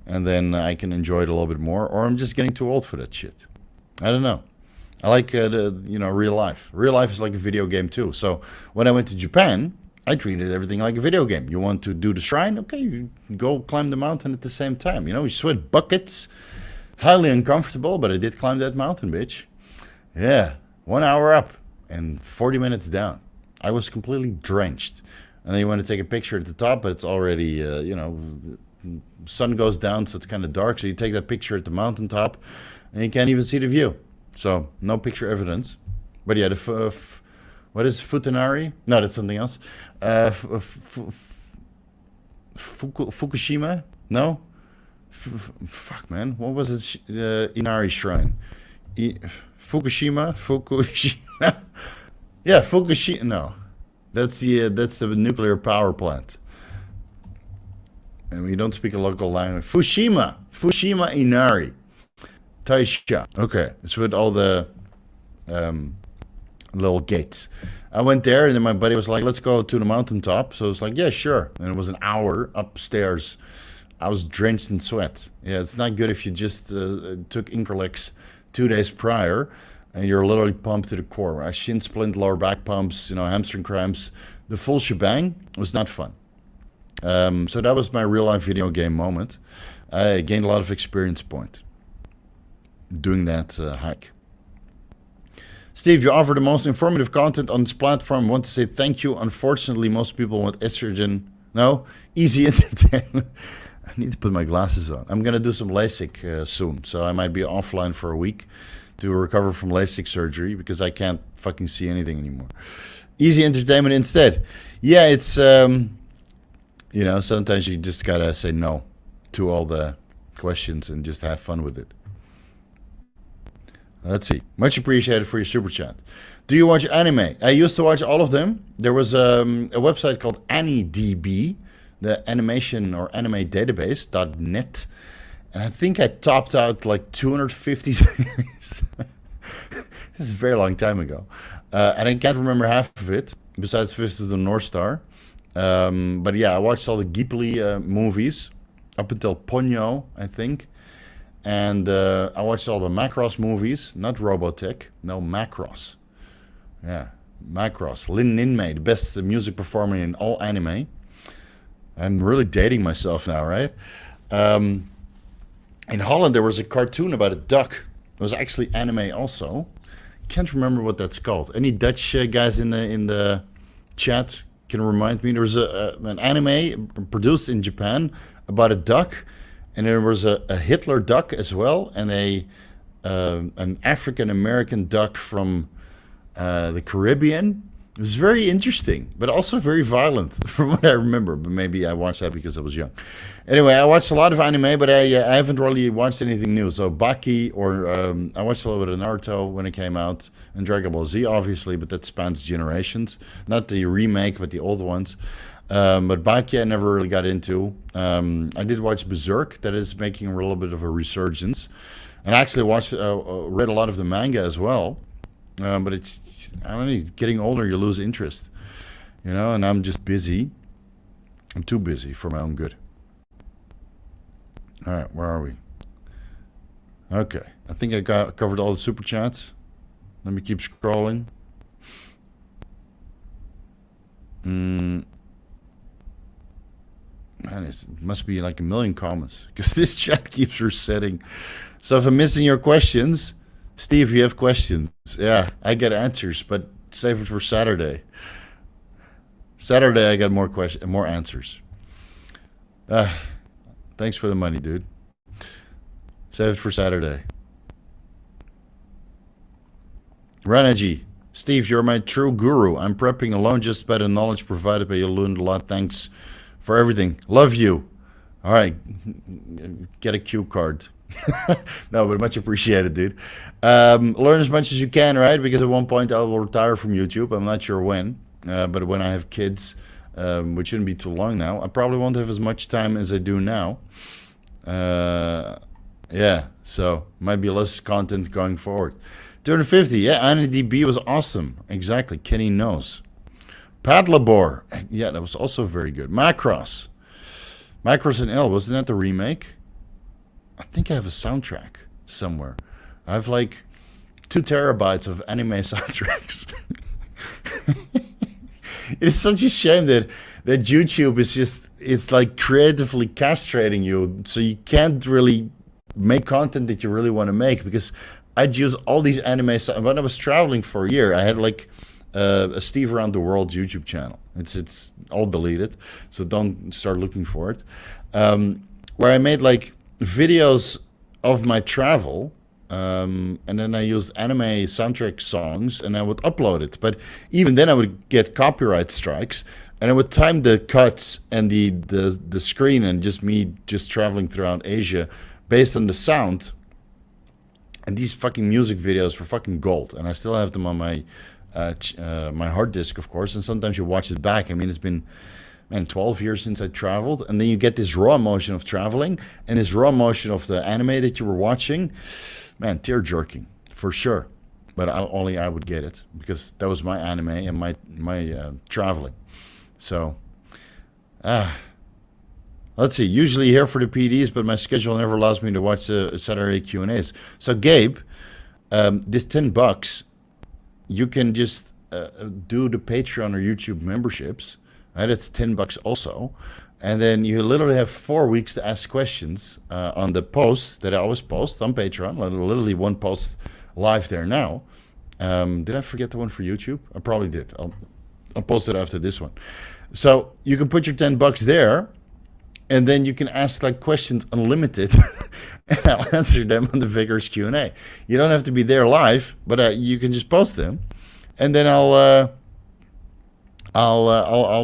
and then I can enjoy it a little bit more. Or I'm just getting too old for that shit. I don't know. I like real life. Real life is like a video game too. So when I went to Japan, I treated everything like a video game. You want to do the shrine? Okay, you go climb the mountain at the same time. You sweat buckets. Highly uncomfortable, but I did climb that mountain, bitch. Yeah. 1 hour up and 40 minutes down. I was completely drenched. And then you want to take a picture at the top, but it's already, sun goes down, so it's kind of dark. So you take that picture at the mountaintop, and you can't even see the view. So no picture evidence. But yeah, what is Futanari? No, that's something else. Fukushima? No? Fuck, man. What was it? Inari Shrine. Fukushima? Yeah, Fukushima. No, that's the nuclear power plant. And we don't speak a local language. Fukushima Inari. Taisha. Okay, it's with all the little gates. I went there, and then my buddy was like, let's go to the mountaintop. So it's like, yeah, sure. And it was an hour upstairs. I was drenched in sweat. Yeah, it's not good if you just took Increlex 2 days prior, and you're literally pumped to the core. Right? Shin splint, lower back pumps, hamstring cramps. The full shebang was not fun. So that was my real life video game moment. I gained a lot of experience point doing that hike. Steve, you offer the most informative content on this platform. I want to say thank you. Unfortunately, most people want easy entertainment. I need to put my glasses on. I'm going to do some LASIK soon, so I might be offline for a week to recover from LASIK surgery because I can't fucking see anything anymore. Easy entertainment instead. Yeah, it's, sometimes you just got to say no to all the questions and just have fun with it. Let's see. Much appreciated for your super chat. Do you watch anime? I used to watch all of them. There was a website called AniDB. the animation or anime database.net, and I think I topped out like 250 series. This is a very long time ago, and I can't remember half of it besides Fist of the North Star. But yeah, I watched all the Ghibli movies up until Ponyo, I think. And I watched all the Macross movies, not Robotech, no, Macross. Yeah, Macross. Lin Ninmei, the best music performer in all anime. I'm really dating myself now, right? In Holland, there was a cartoon about a duck. It was actually anime also. Can't remember what that's called. Any Dutch guys in the chat can remind me? There was an anime produced in Japan about a duck, and there was a Hitler duck as well, and an African American duck from the Caribbean. It was very interesting, but also very violent from what I remember. But maybe I watched that because I was young. Anyway, I watched a lot of anime, but I haven't really watched anything new. So Baki, or I watched a little bit of Naruto when it came out, and Dragon Ball Z, obviously, but that spans generations. Not the remake, but the old ones. But Baki I never really got into. I did watch Berserk, that is making a little bit of a resurgence. And I actually read a lot of the manga as well. But it's, I don't know, getting older, you lose interest, you know, and I'm just busy. I'm too busy for my own good. All right, where are we? Okay, I think I covered all the super chats. Let me keep scrolling. Man, it must be like 1 million comments because this chat keeps resetting. So if I'm missing your questions, Steve, you have questions. Yeah, I get answers, but save it for Saturday. Saturday, I got more answers. Thanks for the money, dude. Save it for Saturday. Ranaji, Steve, you're my true guru. I'm prepping alone just by the knowledge provided by you. Learned a lot. Thanks for everything. Love you. All right, get a cue card. No, but much appreciated, dude. Learn as much as you can, right? Because at one point I will retire from YouTube. I'm not sure when, but when I have kids, which shouldn't be too long now, I probably won't have as much time as I do now. Yeah, so might be less content going forward. 250, yeah, AnyDB was awesome. Exactly, Kenny knows. Padlabor, yeah, that was also very good. Macross and L, wasn't that the remake? I think I have a soundtrack somewhere. I have like 2 terabytes of anime soundtracks. It's such a shame that YouTube is just, it's like creatively castrating you, so you can't really make content that you really want to make, because I'd use all these anime. When I was traveling for a year, I had like a Steve Around the World YouTube channel. It's all deleted, so don't start looking for it. Where I made like videos of my travel, and then I used anime soundtrack songs and I would upload it. But even then I would get copyright strikes, and I would time the cuts and the screen and just me traveling throughout Asia based on the sound. And these fucking music videos were fucking gold, and I still have them on my my hard disk, of course. And sometimes you watch it back. I mean, it's been 12 years since I traveled, and then you get this raw emotion of traveling and this raw emotion of the anime that you were watching. Man, tear jerking for sure. But only I would get it, because that was my anime and my traveling. So, let's see. Usually here for the PDs, but my schedule never allows me to watch the Saturday Q&As. So Gabe, this $10, you can just do the Patreon or YouTube memberships. Right, it's $10 also, and then you literally have 4 weeks to ask questions on the posts that I always post on Patreon. Literally one post live there now. Did I forget the one for YouTube? I probably did. I'll post it after this one. So you can put your $10 there, and then you can ask like questions unlimited, and I'll answer them on the Vigorous Q&A. You don't have to be there live, but you can just post them, and then I'll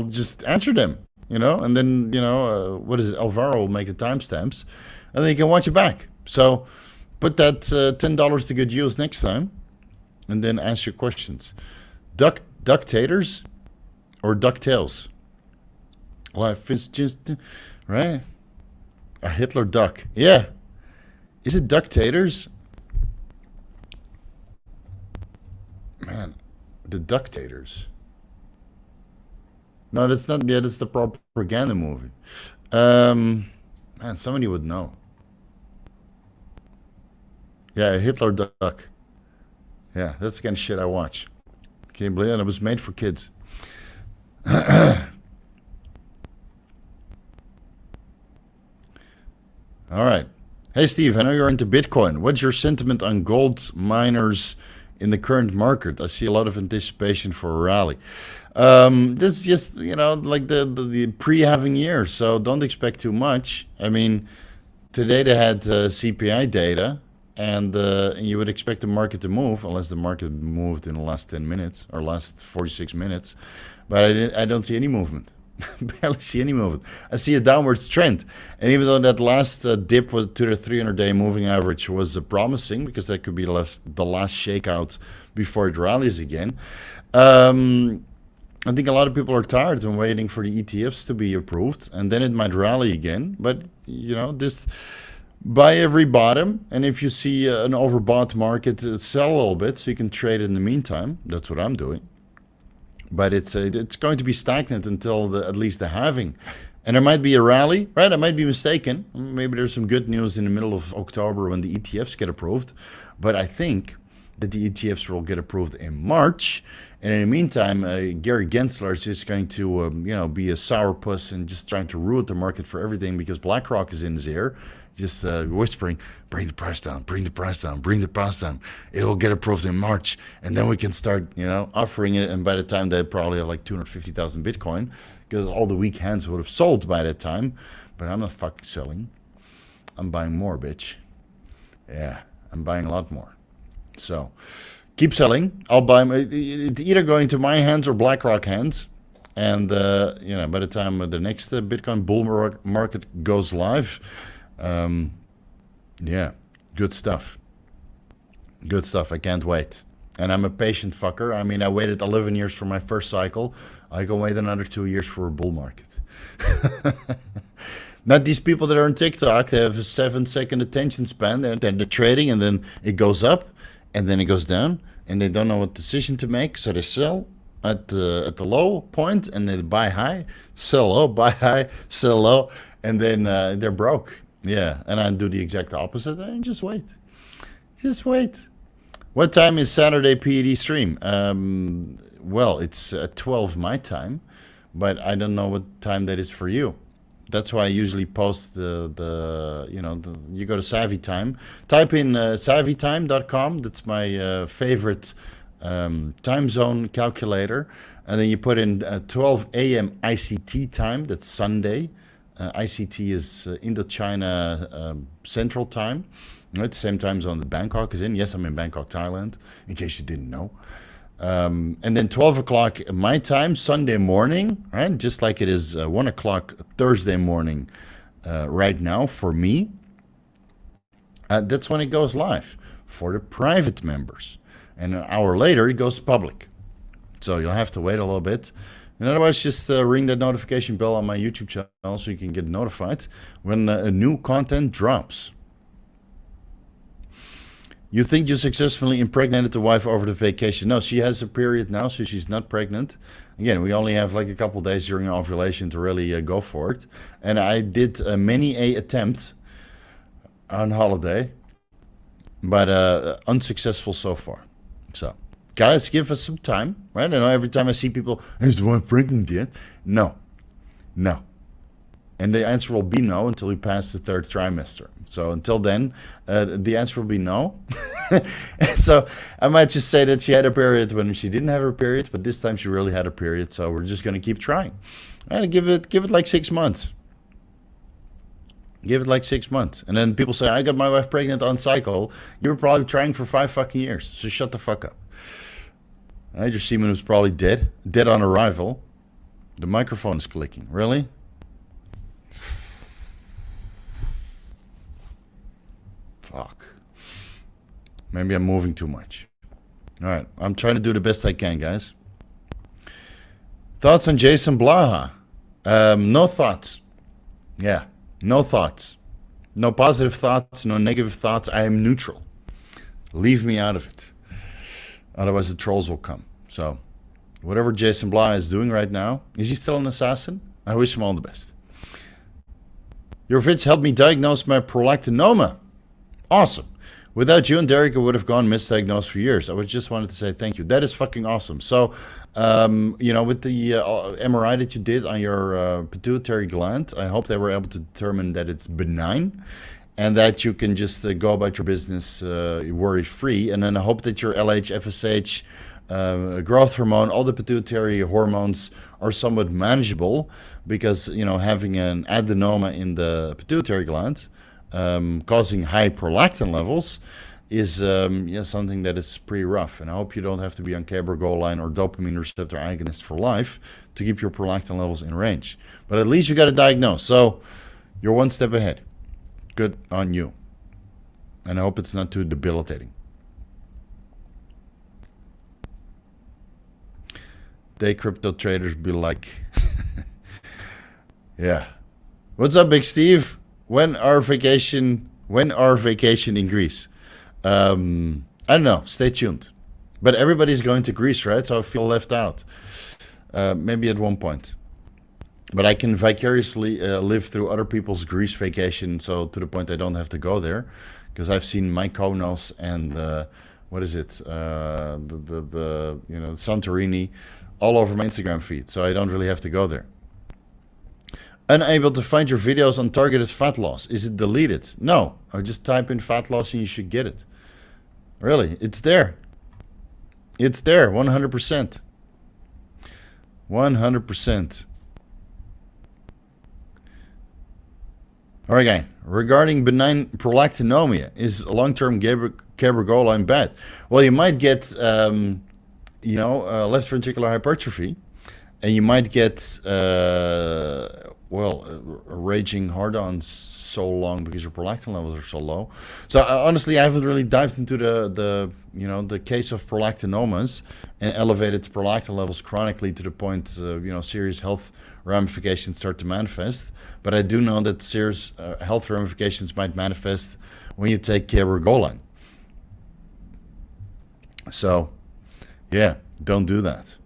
just answer them, you know, and then, you know, what is it? Alvaro will make the timestamps, and then you can watch it back. So put that $10 to good use next time, and then ask your questions. Duck taters or DuckTales? Life is just right. A Hitler duck. Yeah. Is it Ductators? Man, the Ductators. No, that's not. Yeah, that's the propaganda movie. Man, somebody would know. Yeah, Hitler duck. Yeah, that's the kind of shit I watch. Can't believe it. It was made for kids. All right. Hey, Steve, I know you're into Bitcoin. What's your sentiment on gold miners in the current market? I see a lot of anticipation for a rally. This is just, like the pre-halving year, so don't expect too much. I mean, today they had CPI data, and you would expect the market to move, unless the market moved in the last 10 minutes or last 46 minutes. But I don't see any movement. Barely see any movement. I see a downwards trend, and even though that last dip was to the 300-day moving average was promising, because that could be the last shakeout before it rallies again. I think a lot of people are tired and waiting for the ETFs to be approved, and then it might rally again. But just buy every bottom, and if you see an overbought market, sell a little bit so you can trade in the meantime. That's what I'm doing. But it's going to be stagnant until at least the halving. And there might be a rally, right? I might be mistaken. Maybe there's some good news in the middle of October when the ETFs get approved. But I think that the ETFs will get approved in March. And in the meantime, Gary Gensler is just going to, be a sourpuss and just trying to ruin the market for everything because BlackRock is in his ear, just whispering, bring the price down, bring the price down, bring the price down. It will get approved in March. And then we can start, offering it. And by the time they probably have like 250,000 Bitcoin, because all the weak hands would have sold by that time. But I'm not fucking selling. I'm buying more, bitch. Yeah, I'm buying a lot more. So keep selling. I'll buy. It's either going to my hands or BlackRock hands. And, by the time the next Bitcoin bull market goes live, good stuff. Good stuff. I can't wait. And I'm a patient fucker. I mean, I waited 11 years for my first cycle. I can wait another 2 years for a bull market. Not these people that are on TikTok. They have a 7-second attention span. They're trading, and then it goes up, and then it goes down, and they don't know what decision to make. So they sell at the low point, and they buy high, sell low, buy high, sell low, and then they're broke. Yeah, and I do the exact opposite. And just wait. Just wait. What time is Saturday PED stream? Well, it's 12 my time, but I don't know what time that is for you. That's why I usually post you go to Savvy Time. Type in savvytime.com. That's my favorite time zone calculator. And then you put in 12 a.m. ICT time. That's Sunday. ICT is Indochina Central Time. Right, same time zone that Bangkok is in. Yes, I'm in Bangkok, Thailand, in case you didn't know. And then 12 o'clock my time, Sunday morning, right? Just like it is 1 o'clock Thursday morning right now for me. That's when it goes live for the private members. And an hour later, it goes public. So you'll have to wait a little bit. And otherwise, just ring that notification bell on my YouTube channel so you can get notified when a new content drops. You think you successfully impregnated the wife over the vacation? No, she has a period now, so she's not pregnant. Again, we only have like a couple days during ovulation to really go for it. And I did many a attempt on holiday, but unsuccessful so far. So, guys, give us some time, right? I know every time I see people, is the wife pregnant yet? No. And the answer will be no until we pass the third trimester. So until then, the answer will be no. So I might just say that she had a period when she didn't have her period, but this time she really had a period. So we're just going to keep trying. And give it like 6 months. Give it like 6 months. And then people say, I got my wife pregnant on cycle. You were probably trying for 5 fucking years. So shut the fuck up. Right, your semen was probably dead on arrival. The microphone is clicking. Really? Fuck. Maybe I'm moving too much. All right. I'm trying to do the best I can, guys. Thoughts on Jason Blaha? No thoughts. Yeah, no thoughts. No positive thoughts, no negative thoughts. I am neutral. Leave me out of it. Otherwise the trolls will come. So, whatever Jason Blaha is doing right now, is he still an assassin? I wish him all the best. Your vids helped me diagnose my prolactinoma. Awesome. Without you and Derek, I would have gone misdiagnosed for years. I just wanted to say thank you. That is fucking awesome. So, with the MRI that you did on your pituitary gland, I hope they were able to determine that it's benign and that you can just go about your business worry-free. And then I hope that your LH, FSH, growth hormone, all the pituitary hormones are somewhat manageable because, having an adenoma in the pituitary gland causing high prolactin levels is something that is pretty rough. And I hope you don't have to be on Cabergoline or dopamine receptor agonist for life to keep your prolactin levels in range. But at least you got to diagnose. So you're one step ahead. Good on you. And I hope it's not too debilitating. They crypto traders be like, yeah. What's up, Big Steve? When are vacation in Greece? I don't know. Stay tuned. But everybody's going to Greece, right? So I feel left out. Maybe at one point. But I can vicariously live through other people's Greece vacation, so to the point I don't have to go there, because I've seen Mykonos and what is it? The Santorini all over my Instagram feed, so I don't really have to go there. Unable to find your videos on targeted fat loss. Is it deleted? No. I just type in fat loss and you should get it. Really, it's there. It's there, 100%. 100%. All right, guy. Regarding benign prolactinomia, is long-term cabergoline bad? Well, you might get, left ventricular hypertrophy, and you might get, raging hard-ons so long because your prolactin levels are so low. So honestly, I haven't really dived into the case of prolactinomas and elevated prolactin levels chronically to the point serious health ramifications start to manifest. But I do know that serious health ramifications might manifest when you take cabergoline. So, yeah, don't do that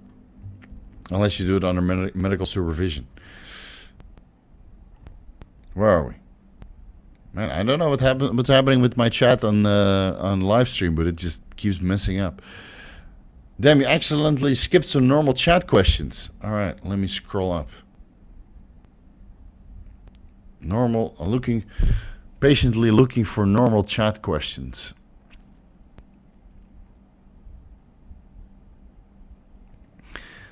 unless you do it under medical supervision. Where are we? Man, I don't know what's happening with my chat on Livestream, but it just keeps messing up. Damn, you accidentally skipped some normal chat questions. All right, let me scroll up. Patiently looking for normal chat questions.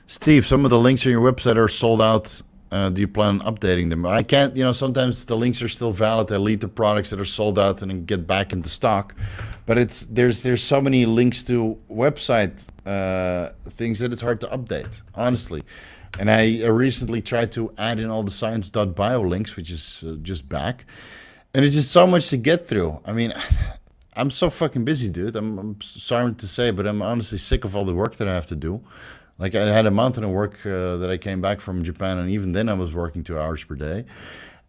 Steve, some of the links on your website are sold out. Do you plan on updating them? I can't, sometimes the links are still valid. I lead to products that are sold out and then get back into stock. But there's so many links to website things that it's hard to update, honestly. And I recently tried to add in all the science.bio links, which is just back. And it's just so much to get through. I mean, I'm so fucking busy, dude. I'm sorry to say, but I'm honestly sick of all the work that I have to do. Like, I had a mountain of work that I came back from Japan, and even then I was working 2 hours per day.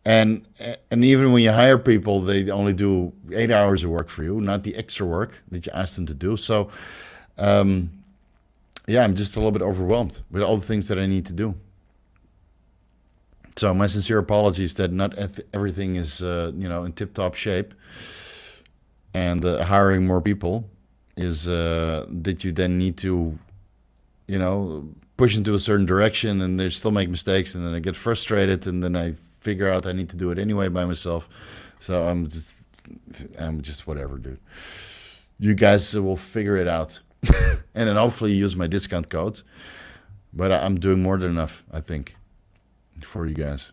And even when you hire people, they only do 8 hours of work for you, not the extra work that you ask them to do. So, I'm just a little bit overwhelmed with all the things that I need to do. So my sincere apologies that not everything is, in tip-top shape. And hiring more people is that you then need to, push into a certain direction, and they still make mistakes, and then I get frustrated, and then I figure out I need to do it anyway by myself. So I'm just whatever, dude. You guys will figure it out, and then hopefully use my discount codes. But I'm doing more than enough, I think, for you guys.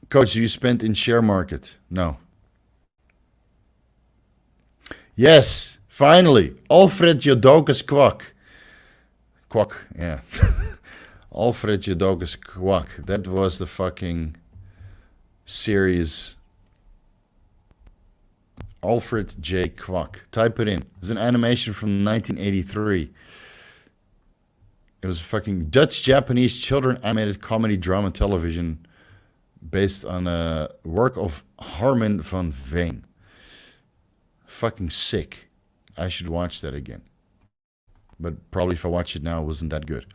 Coach, do you spend in share market? No. Yes, finally, Alfred Jodokus Kwak. Kwak, yeah. Alfred Jodokus Kwak. That was the fucking series. Alfred J. Kwak. Type it in. It's an animation from 1983. It was fucking Dutch-Japanese children animated comedy drama television based on a work of Harman van Veen. Fucking sick. I should watch that again. But probably if I watch it now, it wasn't that good.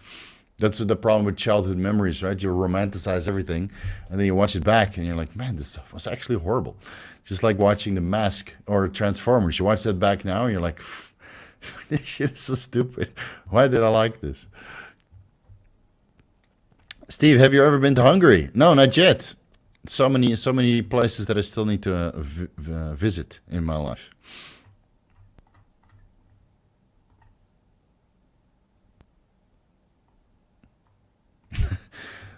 That's the problem with childhood memories, right? You romanticize everything, and then you watch it back, and you're like, man, this was actually horrible. Just like watching The Mask or Transformers. You watch that back now, and you're like, this shit is so stupid. Why did I like this? Steve, have you ever been to Hungary? No, not yet. So many places that I still need to visit in my life.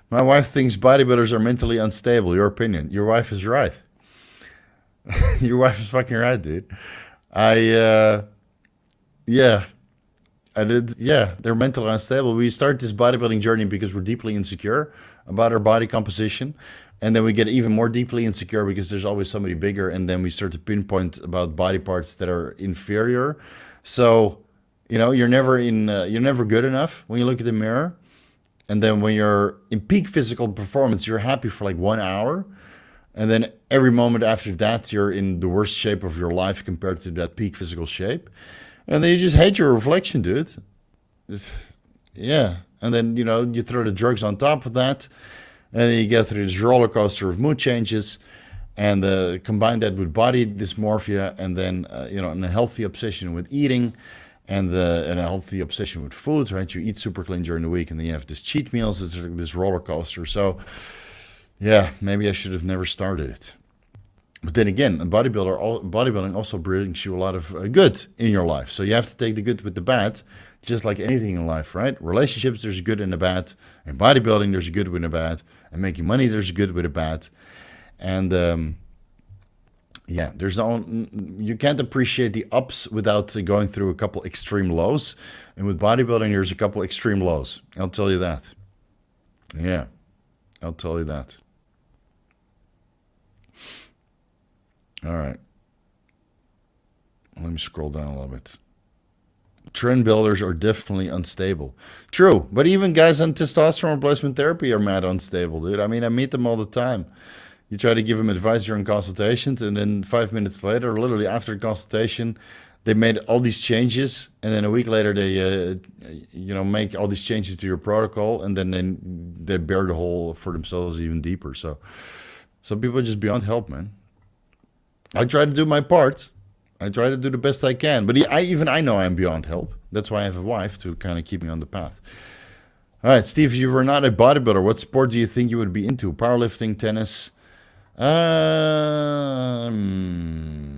My wife thinks bodybuilders are mentally unstable. Your opinion? Your wife is right. Your wife is fucking right, dude. Yeah, I did. Yeah, they're mentally unstable. We start this bodybuilding journey because we're deeply insecure about our body composition. And then we get even more deeply insecure because there's always somebody bigger. And then we start to pinpoint about body parts that are inferior. So, you're never good enough when you look at the mirror. And then when you're in peak physical performance, you're happy for like 1 hour. And then every moment after that, you're in the worst shape of your life compared to that peak physical shape. And then you just hate your reflection, dude. Yeah. And then, you throw the drugs on top of that. And then you get through this roller coaster of mood changes. And combine that with body dysmorphia. And then, and a healthy obsession with eating. And a healthy obsession with food, right? You eat super clean during the week, and then you have this cheat meals, this roller coaster. So, yeah, maybe I should have never started it. But then again, bodybuilding also brings you a lot of good in your life. So you have to take the good with the bad, just like anything in life, right? Relationships, there's a good and a bad. In bodybuilding, there's a good with a bad. And making money, there's a good with a bad. And yeah, you can't appreciate the ups without going through a couple extreme lows. And with bodybuilding, there's a couple extreme lows. I'll tell you that. Yeah, I'll tell you that. All right. Let me scroll down a little bit. Trend builders are definitely unstable. True, but even guys on testosterone replacement therapy are mad unstable, dude. I mean, I meet them all the time. You try to give them advice during consultations, and then 5 minutes later, literally after consultation, they made all these changes, and then a week later, they make all these changes to your protocol, and then they bear the hole for themselves even deeper. So some people are just beyond help, man. I try to do my part. I try to do the best I can, but I know I'm beyond help. That's why I have a wife to kind of keep me on the path. All right, Steve, you were not a bodybuilder. What sport do you think you would be into? Powerlifting, tennis?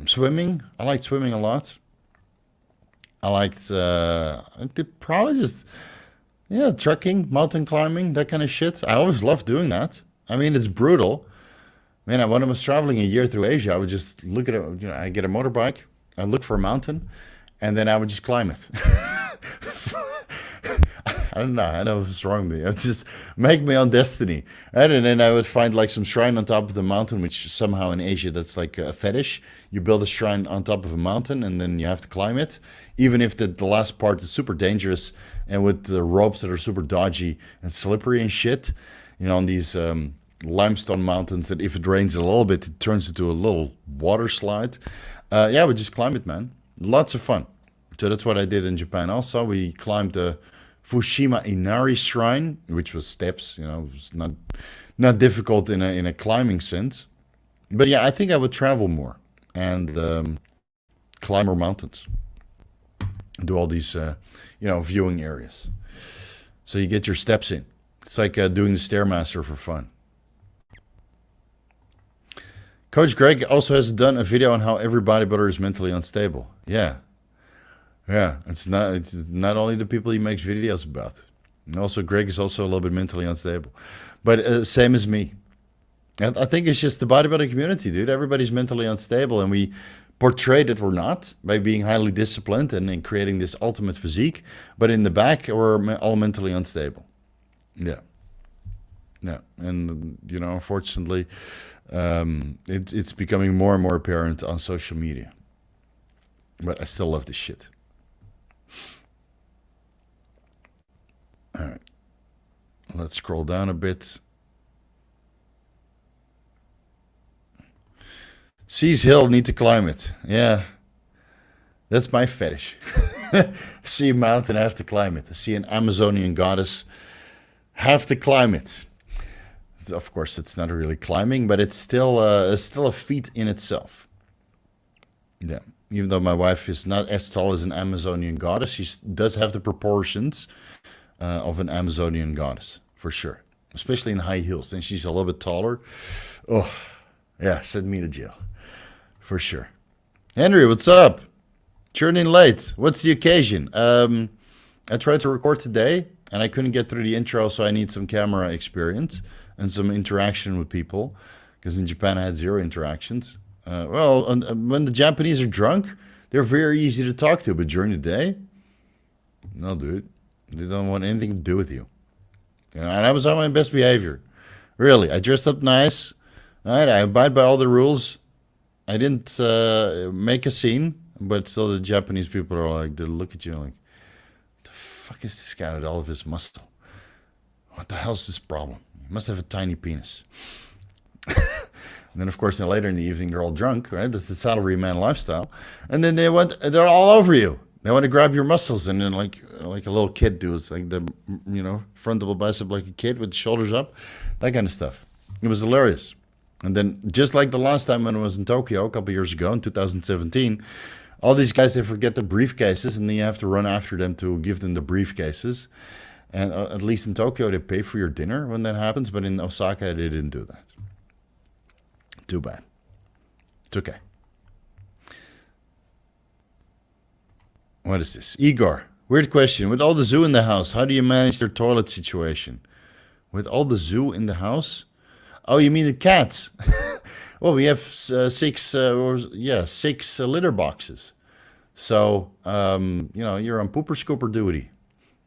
Swimming. I liked swimming a lot. I liked probably just trekking, mountain climbing, that kind of shit. I always loved doing that. I mean, it's brutal. Man, when I was traveling a year through Asia, I would just look at it. I get a motorbike, I look for a mountain, and then I would just climb it. I don't know what's wrong with me. I would just make my own destiny, right? And then I would find like some shrine on top of the mountain, which somehow in Asia that's like a fetish. You build a shrine on top of a mountain, and then you have to climb it, even if the last part is super dangerous and with the ropes that are super dodgy and slippery and shit. On these limestone mountains that if it rains a little bit, it turns into a little water slide. I would just climb it, man. Lots of fun. So that's what I did in Japan. Also, we climbed the Fushima Inari Shrine, which was steps. It was not difficult in a climbing sense. But yeah, I think I would travel more and climb more mountains. Do all these, viewing areas. So you get your steps in. It's like doing the Stairmaster for fun. Coach Greg also has done a video on how every bodybuilder is mentally unstable. Yeah. It's not only the people he makes videos about. And also Greg is also a little bit mentally unstable. But same as me. I think it's just the bodybuilding community, dude. Everybody's mentally unstable, and we portray that we're not by being highly disciplined and creating this ultimate physique. But in the back, we're all mentally unstable. Yeah. And, unfortunately, it's becoming more and more apparent on social media. But I still love this shit. All Let's scroll down a bit. Seas Hill, need to climb it. Yeah, that's my fetish. See a mountain, I have to climb it. I see an Amazonian goddess, have to climb it. Of course, it's not really climbing, but it's still a feat in itself. Yeah, even though my wife is not as tall as an Amazonian goddess, she does have the proportions of an Amazonian goddess, for sure. Especially in high heels. And she's a little bit taller. Oh, yeah, send me to jail. For sure. Henry, what's up? Churn in late. What's the occasion? I tried to record today, and I couldn't get through the intro, so I need some camera experience and some interaction with people. Because in Japan, I had 0 interactions. When the Japanese are drunk, they're very easy to talk to. But during the day, no, dude. They don't want anything to do with you. And I was on my best behavior. Really. I dressed up nice. All right, I abide by all the rules. I didn't make a scene, but still the Japanese people are like, they look at you like, the fuck is this guy with all of his muscle? What the hell's this problem? He must have a tiny penis. And then, of course, later in the evening, they're all drunk, right? That's the salaryman lifestyle. And then they're all over you. They want to grab your muscles, and then like a little kid does, like the, frontable bicep like a kid with the shoulders up, that kind of stuff. It was hilarious. And then, just like the last time when I was in Tokyo a couple of years ago, in 2017, all these guys, they forget the briefcases, and then you have to run after them to give them the briefcases. And at least in Tokyo, they pay for your dinner when that happens, but in Osaka, they didn't do that. Too bad. It's okay. What is this? Igor, weird question. With all the zoo in the house, how do you manage their toilet situation? With all the zoo in the house? Oh, you mean the cats? Well, we have 6 litter boxes. So, you're on pooper scooper duty.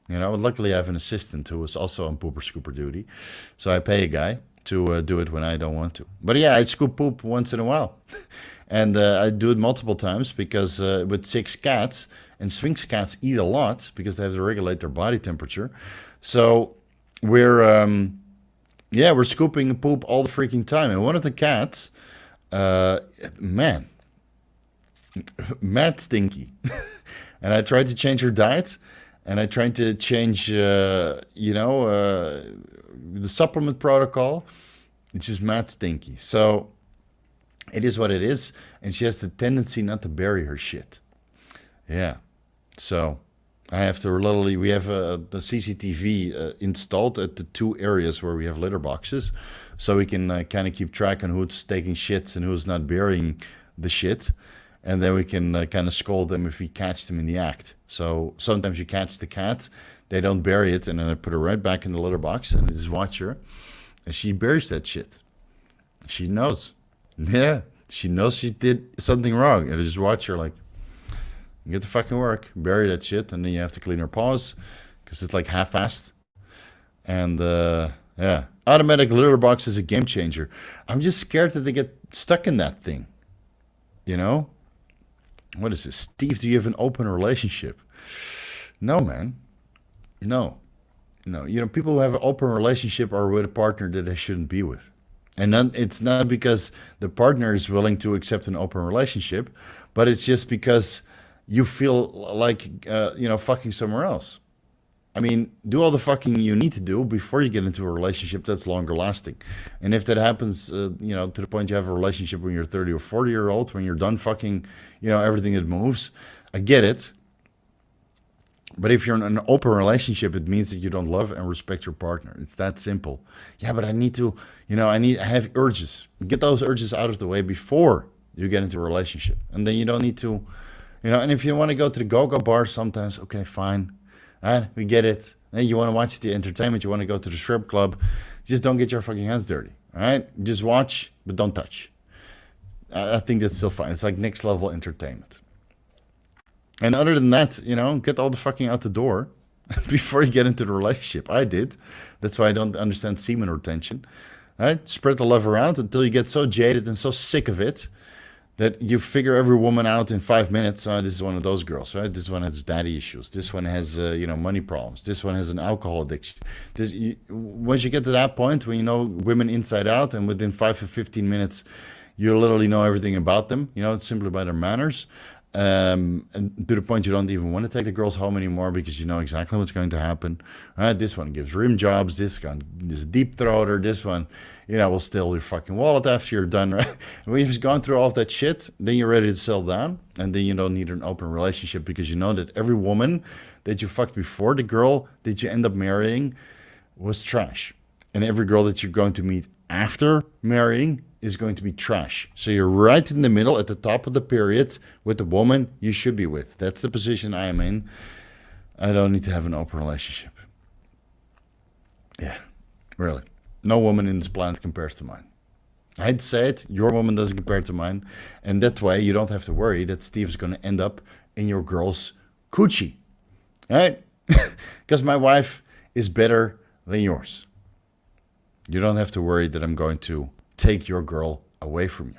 Luckily I have an assistant who is also on pooper scooper duty. So I pay a guy to do it when I don't want to. But yeah, I scoop poop once in a while. And I do it multiple times because with 6 cats, and Sphinx cats eat a lot because they have to regulate their body temperature. So we're scooping poop all the freaking time. And one of the cats, mad stinky. And I tried to change her diet, and I tried to change, the supplement protocol. It's just mad stinky. So it is what it is, and she has the tendency not to bury her shit. Yeah. So I have to we have the CCTV installed at the 2 areas where we have litter boxes, so we can kind of keep track on who's taking shits and who's not burying the shit. And then we can kind of scold them if we catch them in the act. So sometimes you catch the cat, they don't bury it, and then I put her right back in the litter box, and I just watch her, and she buries that shit. She knows. Yeah, she knows she did something wrong, and I just watch her like, get to fucking work, bury that shit, and then you have to clean her paws, because it's like half-assed. And automatic litter box is a game changer. I'm just scared that they get stuck in that thing. What is this? Steve, do you have an open relationship? No, man. No. People who have an open relationship are with a partner that they shouldn't be with. And then it's not because the partner is willing to accept an open relationship, but it's just because you feel like, fucking somewhere else. I mean, do all the fucking you need to do before you get into a relationship that's longer lasting. And if that happens, to the point you have a relationship when you're 30 or 40-year-old, when you're done fucking, everything that moves, I get it. But if you're in an open relationship, it means that you don't love and respect your partner. It's that simple. Yeah, but I need to, I have urges. Get those urges out of the way before you get into a relationship. And then you don't need to, and if you want to go to the go-go bar sometimes, okay, fine. We get it. Hey, you want to watch the entertainment, you want to go to the strip club, just don't get your fucking hands dirty. All right? Just watch, but don't touch. I think that's still fine. It's like next level entertainment. And other than that, get all the fucking out the door before you get into the relationship. I did. That's why I don't understand semen retention. All right? Spread the love around until you get so jaded and so sick of it that you figure every woman out in 5 minutes. This is one of those girls, right? This one has daddy issues. This one has, money problems. This one has an alcohol addiction. Once you get to that point when you know women inside out, and within 5 to 15 minutes, you literally know everything about them, simply by their manners. And to the point you don't even want to take the girls home anymore because you know exactly what's going to happen. Right? This one gives rim jobs. This one is a deep throater. This one, will steal your fucking wallet after you're done. Right? When you've gone through all of that shit, then you're ready to settle down, and then you don't need an open relationship because you know that every woman that you fucked before, the girl that you end up marrying, was trash, and every girl that you're going to meet after marrying is going to be trash. So you're right in the middle at the top of the period with the woman you should be with. That's the position I am in. I don't need to have an open relationship. Yeah, really. No woman in this planet compares to mine. I'd say it, your woman doesn't compare to mine. And that way you don't have to worry that Steve's going to end up in your girl's coochie. Right? Because my wife is better than yours. You don't have to worry that I'm going to take your girl away from you.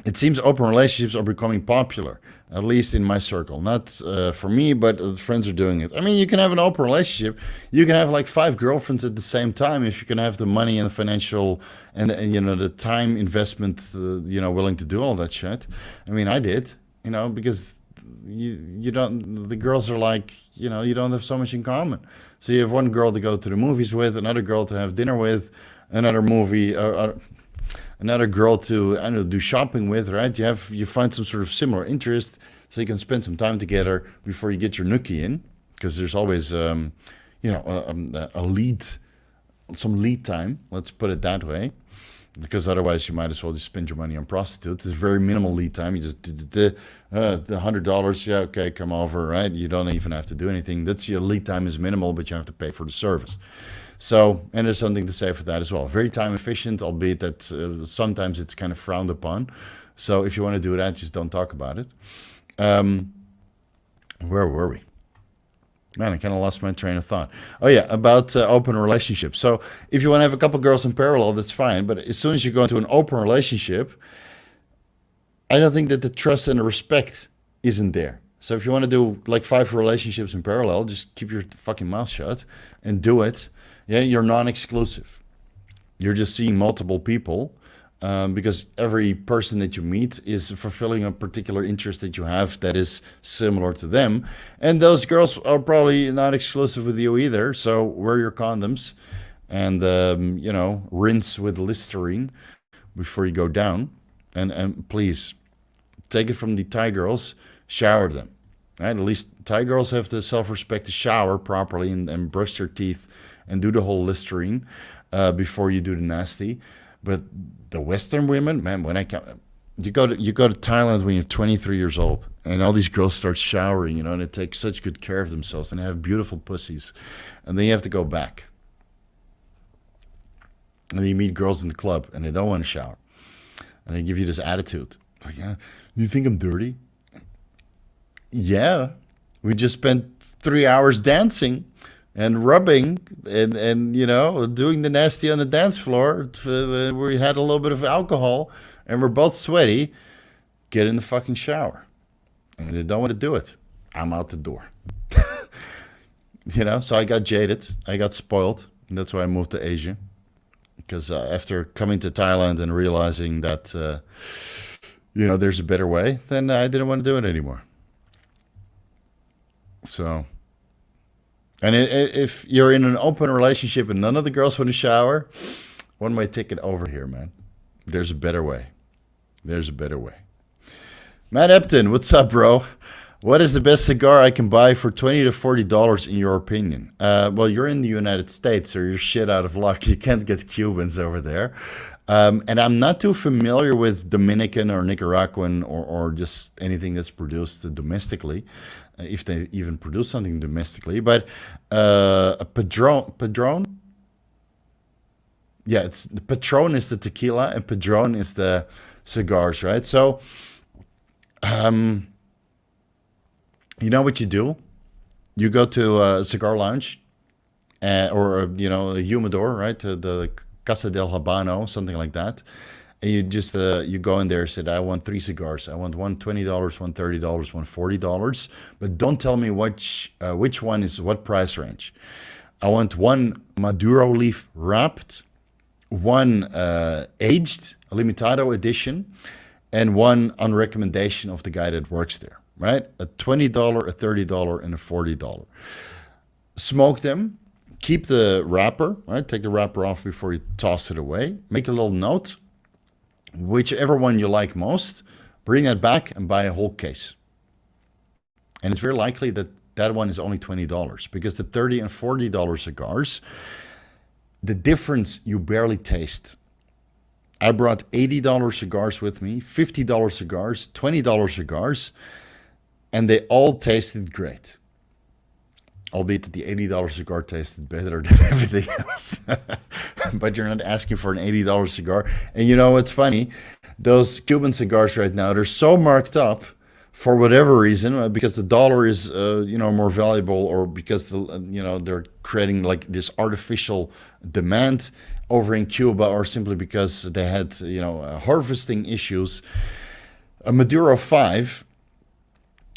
It seems open relationships are becoming popular, at least in my circle. Not for me, but friends are doing it. I mean, you can have an open relationship. You can have like 5 girlfriends at the same time if you can have the money and the financial and the time investment, willing to do all that shit. I mean, I did, because you don't. The girls are like, you don't have so much in common. So you have one girl to go to the movies with, another girl to have dinner with, another girl to do shopping with, right? You find some sort of similar interest, so you can spend some time together before you get your nookie in, because there's always some lead time. Let's put it that way, because otherwise you might as well just spend your money on prostitutes. It's very minimal lead time. You just the $100, yeah, okay, come over, right? You don't even have to do anything. That's your lead time is minimal, but you have to pay for the service. So, and there's something to say for that as well. Very time efficient, albeit that sometimes it's kind of frowned upon. So if you want to do that, just don't talk about it. Where were we? Man, I kind of lost my train of thought. Oh yeah, about open relationships. So if you want to have a couple girls in parallel, that's fine. But as soon as you go into an open relationship, I don't think that the trust and the respect isn't there. So if you want to do like 5 relationships in parallel, just keep your fucking mouth shut and do it. Yeah, you're non-exclusive. You're just seeing multiple people because every person that you meet is fulfilling a particular interest that you have that is similar to them. And those girls are probably not exclusive with you either. So wear your condoms and, rinse with Listerine before you go down. And please, take it from the Thai girls, shower them. Right? At least Thai girls have the self-respect to shower properly and brush their teeth and do the whole Listerine before you do the nasty. But the Western women, man, when you go to Thailand when you're 23 years old, and all these girls start showering, and they take such good care of themselves, and they have beautiful pussies, and then you have to go back, and then you meet girls in the club, and they don't want to shower, and they give you this attitude, like, yeah, you think I'm dirty? Yeah, we just spent 3 hours dancing and rubbing and doing the nasty on the dance floor. We had a little bit of alcohol and we're both sweaty. Get in the fucking shower. And they don't want to do it. I'm out the door. So I got jaded. I got spoiled. And that's why I moved to Asia. Because after coming to Thailand and realizing that, there's a better way, then I didn't want to do it anymore. So... And if you're in an open relationship and none of the girls want to shower, one-way ticket over here, man. There's a better way. There's a better way. Matt Epton, what's up, bro? What is the best cigar I can buy for $20 to $40 in your opinion? Well, you're in the United States, so you're shit out of luck. You can't get Cubans over there. And I'm not too familiar with Dominican or Nicaraguan or just anything that's produced domestically. If they even produce something domestically, but a Padron, yeah, it's the Patron is the tequila and Padron is the cigars, right? So, you know what you do? You go to a cigar lounge, or a humidor, right? The Casa del Habano, something like that, And you just you go in there and said, I want 3 cigars. I want one $20, one $30, one $40. But don't tell me which one is what price range. I want one Maduro leaf wrapped, one aged, a limitado edition, and one on recommendation of the guy that works there, right? A $20, a $30, and a $40. Smoke them. Keep the wrapper, right? Take the wrapper off before you toss it away. Make a little note. Whichever one you like most, bring that back and buy a whole case. And it's very likely that that one is only $20 because the $30 and $40 cigars, the difference you barely taste. I brought $80 cigars with me, $50 cigars, $20 cigars, and they all tasted great. Albeit that the $80 cigar tasted better than everything else. But you're not asking for an $80 cigar. And you know what's funny? Those Cuban cigars right now, they're so marked up for whatever reason, because the dollar is more valuable, or because they're creating like this artificial demand over in Cuba, or simply because they had harvesting issues. A Maduro 5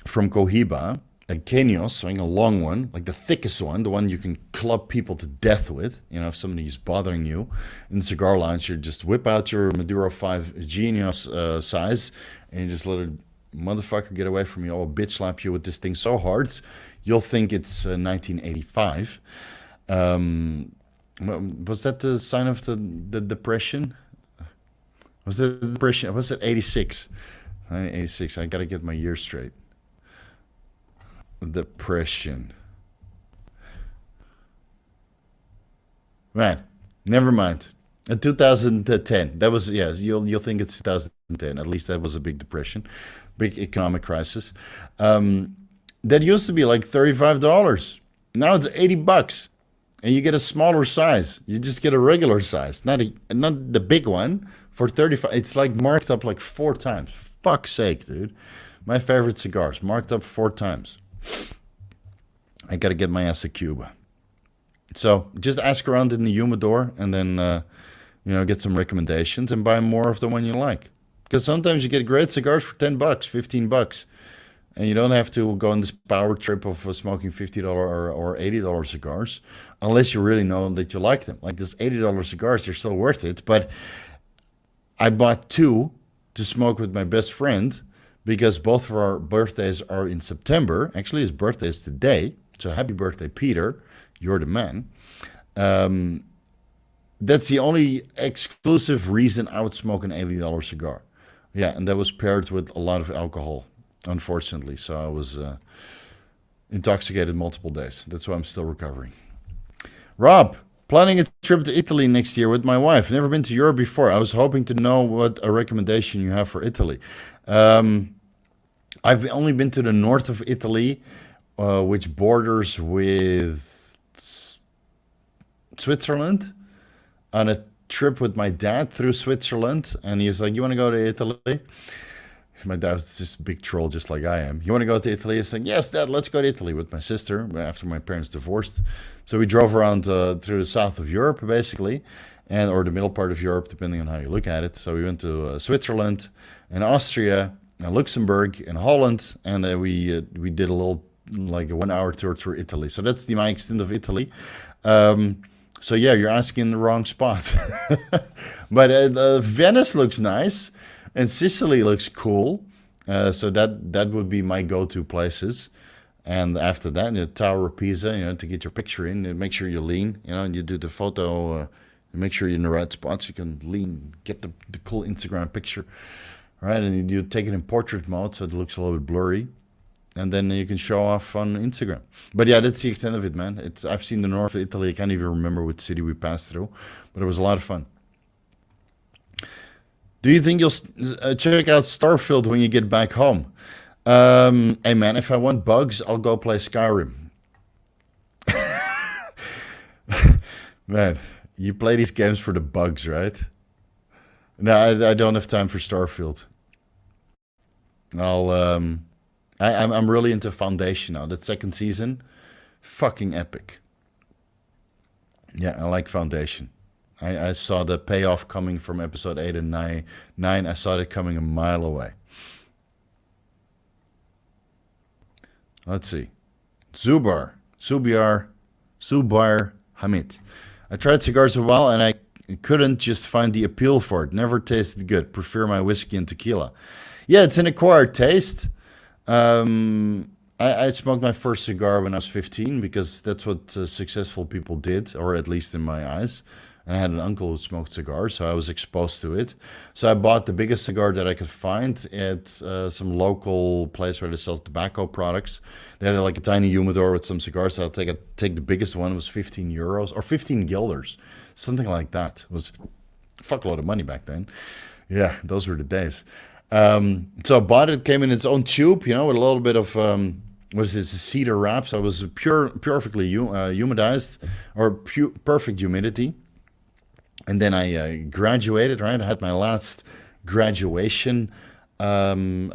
from Cohiba, a Kenios, a long one, like the thickest one, the one you can club people to death with. If somebody is bothering you in the cigar lounge, you just whip out your Maduro 5 Genius size and you just let a motherfucker get away from you. I'll bitch slap you with this thing so hard, you'll think it's 1985. Was that the sign of the depression? Was that the depression? Was that 86? 1986. I gotta get my years straight. Depression. Man, never mind. In 2010, that was, yes, you'll think it's 2010. At least that was a big depression, big economic crisis. That used to be like $35. Now it's $80, and you get a smaller size. You just get a regular size, not the big one for $35. It's like marked up like 4 times. Fuck's sake, dude. My favorite cigars marked up 4 times. I gotta get my ass to Cuba. So just ask around in the humidor, and then get some recommendations and buy more of the one you like. Because sometimes you get great cigars for $10, $15, and you don't have to go on this power trip of smoking $50 or $80 cigars, unless you really know that you like them. Like this $80 cigars, they're still worth it. But I bought 2 to smoke with my best friend, because both of our birthdays are in September. Actually, his birthday is today. So happy birthday, Peter. You're the man. That's the only exclusive reason I would smoke an $80 cigar. Yeah, and that was paired with a lot of alcohol, unfortunately. So I was intoxicated multiple days. That's why I'm still recovering. Rob, planning a trip to Italy next year with my wife. Never been to Europe before. I was hoping to know what a recommendation you have for Italy. I've only been to the north of Italy, which borders with Switzerland, on a trip with my dad through Switzerland. And he was like, you want to go to Italy? My dad's just a big troll, just like I am. You want to go to Italy? I said, yes, Dad, let's go to Italy with my sister after my parents divorced. So we drove around through the south of Europe, basically, or the middle part of Europe, depending on how you look at it. So we went to Switzerland and Austria and Luxembourg and Holland, and we did a little, like a 1-hour tour through Italy. So that's my extent of Italy. So yeah, you're asking the wrong spot. But Venice looks nice, and Sicily looks cool. So that would be my go-to places. And after that, the Tower of Pisa, to get your picture in, make sure you lean, and you do the photo, make sure you're in the right spot so you can lean, get the cool Instagram picture, right? And you take it in portrait mode so it looks a little bit blurry, and then you can show off on Instagram. But yeah, that's the extent of it, man. I've seen the north of Italy. I can't even remember which city we passed through, but it was a lot of fun. Do you think you'll check out Starfield when you get back home? Hey man, if I want bugs, I'll go play Skyrim. Man, you play these games for the bugs, right? No, I don't have time for Starfield. I'm really into Foundation now. That second season, fucking epic. Yeah, I like Foundation. I saw the payoff coming from episode 8 and 9. I saw it coming a mile away. Let's see. Zubar Hamid. I tried cigars a while and I couldn't just find the appeal for it. Never tasted good. Prefer my whiskey and tequila. Yeah, it's an acquired taste. I smoked my first cigar when I was 15 because that's what successful people did, or at least in my eyes. And I had an uncle who smoked cigars, so I was exposed to it. So I bought the biggest cigar that I could find at some local place where they sell tobacco products. They had like a tiny humidor with some cigars. So I'll take the biggest one. It was 15 euros or 15 guilders, something like that. It was a fuckload of money back then. Yeah, those were the days. So I bought it. Came in its own tube, with a little bit of cedar wrap. So it was perfectly humidized, or perfect humidity. And then I graduated, right? I had my last graduation, exam.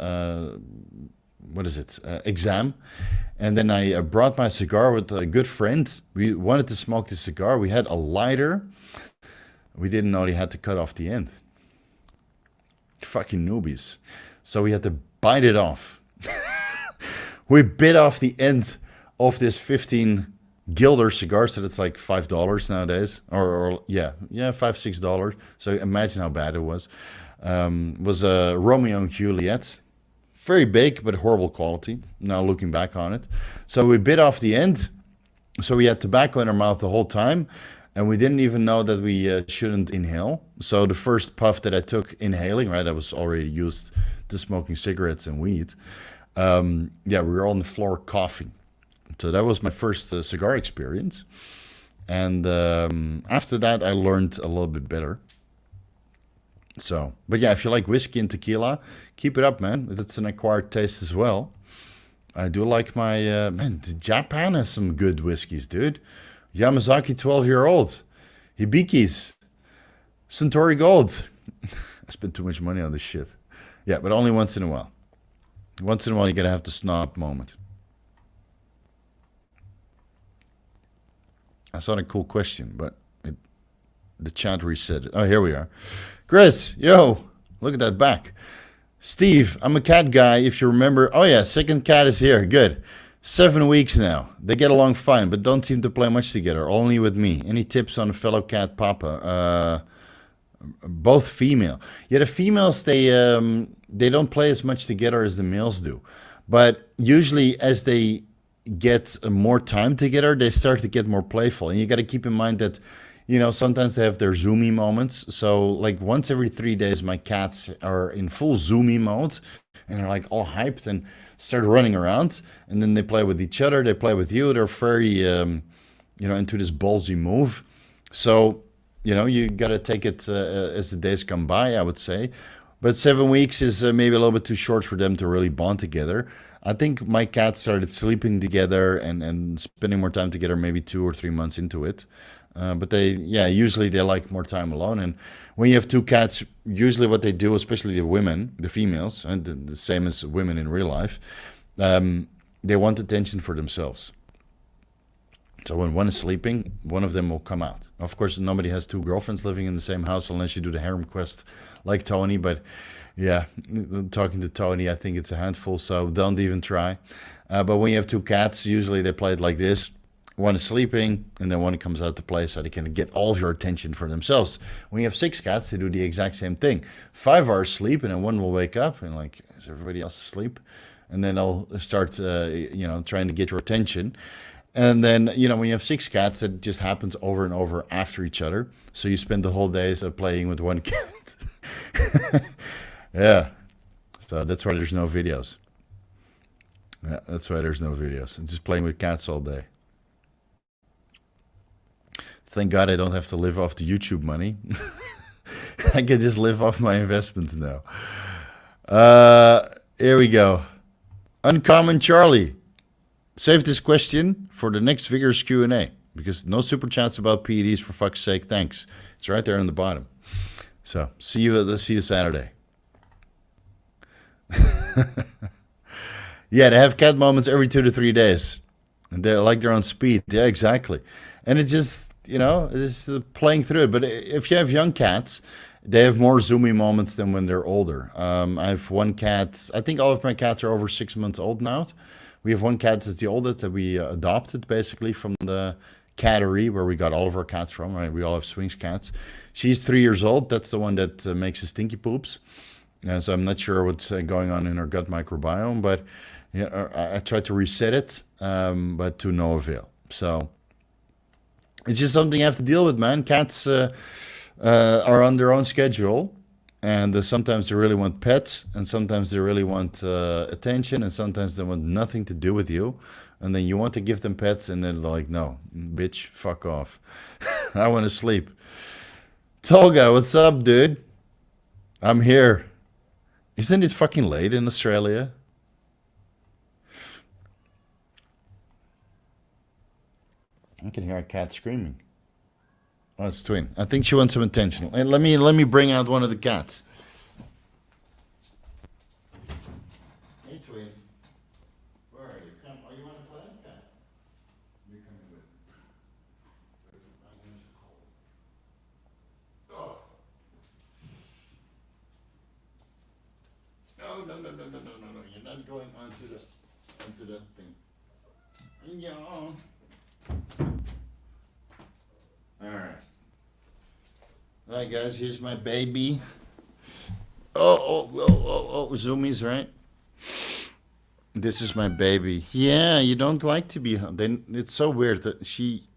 And then I brought my cigar with a good friend. We wanted to smoke the cigar. We had a lighter. We didn't know they had to cut off the end. Fucking newbies. So we had to bite it off. We bit off the end of this 15 Gilder cigar, so that's like $5 nowadays, or $5-6. So imagine how bad it was. Was a Romeo and Juliet, very big but horrible quality. Now looking back on it, so we bit off the end. So we had tobacco in our mouth the whole time, and we didn't even know that we shouldn't inhale. So the first puff that I took inhaling, right, I was already used to smoking cigarettes and weed. We were on the floor coughing. So that was my first cigar experience. And after that, I learned a little bit better. So, but yeah, if you like whiskey and tequila, keep it up, man. It's an acquired taste as well. I do like my, Japan has some good whiskeys, dude. Yamazaki 12-year-old. Hibikis. Suntory Gold. I spent too much money on this shit. Yeah, but only once in a while. Once in a while, you gotta have the snob moment. I saw a cool question, but the chat reset it. Oh, here we are. Chris, yo, look at that back. Steve, I'm a cat guy, if you remember. Oh, yeah, second cat is here. Good. 7 weeks now. They get along fine, but don't seem to play much together. Only with me. Any tips on a fellow cat papa? Both female. Yeah, the females, they don't play as much together as the males do. But usually as they get more time together, they start to get more playful. And you got to keep in mind that, sometimes they have their zoomy moments. So like once every 3 days, my cats are in full zoomy mode and are like all hyped and start running around. And then they play with each other. They play with you. They're very, into this ballsy move. So, you got to take it as the days come by, I would say. But 7 weeks is maybe a little bit too short for them to really bond together. I think my cats started sleeping together and spending more time together maybe 2 or 3 months into it. But usually they like more time alone. And when you have two cats, usually what they do, especially the women, the females, and the same as women in real life, they want attention for themselves. So when one is sleeping, one of them will come out. Of course, nobody has two girlfriends living in the same house unless you do the harem quest like Tony. But yeah, talking to Tony, I think it's a handful, so don't even try. But when you have two cats, usually they play it like this. One is sleeping, and then one comes out to play so they can get all of your attention for themselves. When you have 6 cats, they do the exact same thing. 5 are asleep, and then one will wake up, and like, is everybody else asleep? And then they'll start, trying to get your attention. And then, when you have 6 cats, it just happens over and over after each other. So you spend the whole day playing with one cat. Yeah. So that's why there's no videos. Yeah, that's why there's no videos. I'm just playing with cats all day. Thank God I don't have to live off the YouTube money. I can just live off my investments now. Here we go. Uncommon Charlie. Save this question for the next Vigorous Q&A. Because no super chats about PEDs, for fuck's sake. Thanks. It's right there on the bottom. So, see you Saturday. Yeah, they have cat moments every 2 to 3 days. And they're like they're on speed. Yeah, exactly. And it just, it's playing through it. But if you have young cats, they have more zoomy moments than when they're older. I have one cat. I think all of my cats are over 6 months old now. We have one cat that's the oldest that we adopted basically from the cattery where we got all of our cats from. Right, we all have swings cats. She's 3 years old. That's the one that makes the stinky poops. So I'm not sure what's going on in her gut microbiome, but I tried to reset it, but to no avail. So it's just something you have to deal with, man. Cats are on their own schedule, and sometimes they really want pets, and sometimes they really want attention, and sometimes they want nothing to do with you. And then you want to give them pets, and they're like, no, bitch, fuck off. I want to sleep. Tolga, what's up, dude? I'm here. Isn't it fucking late in Australia? I can hear a cat screaming. Oh, it's Twin. I think she wants some attention. Let me bring out one of the cats. Hey, Twin. Where are you? Come. Oh, you want to play? Okay. You're coming with me. Oh. No. You're not going onto that thing. Yeah. All right, guys, here's my baby. Oh, zoomies, right? This is my baby. Yeah, you don't like to be... Then it's so weird that she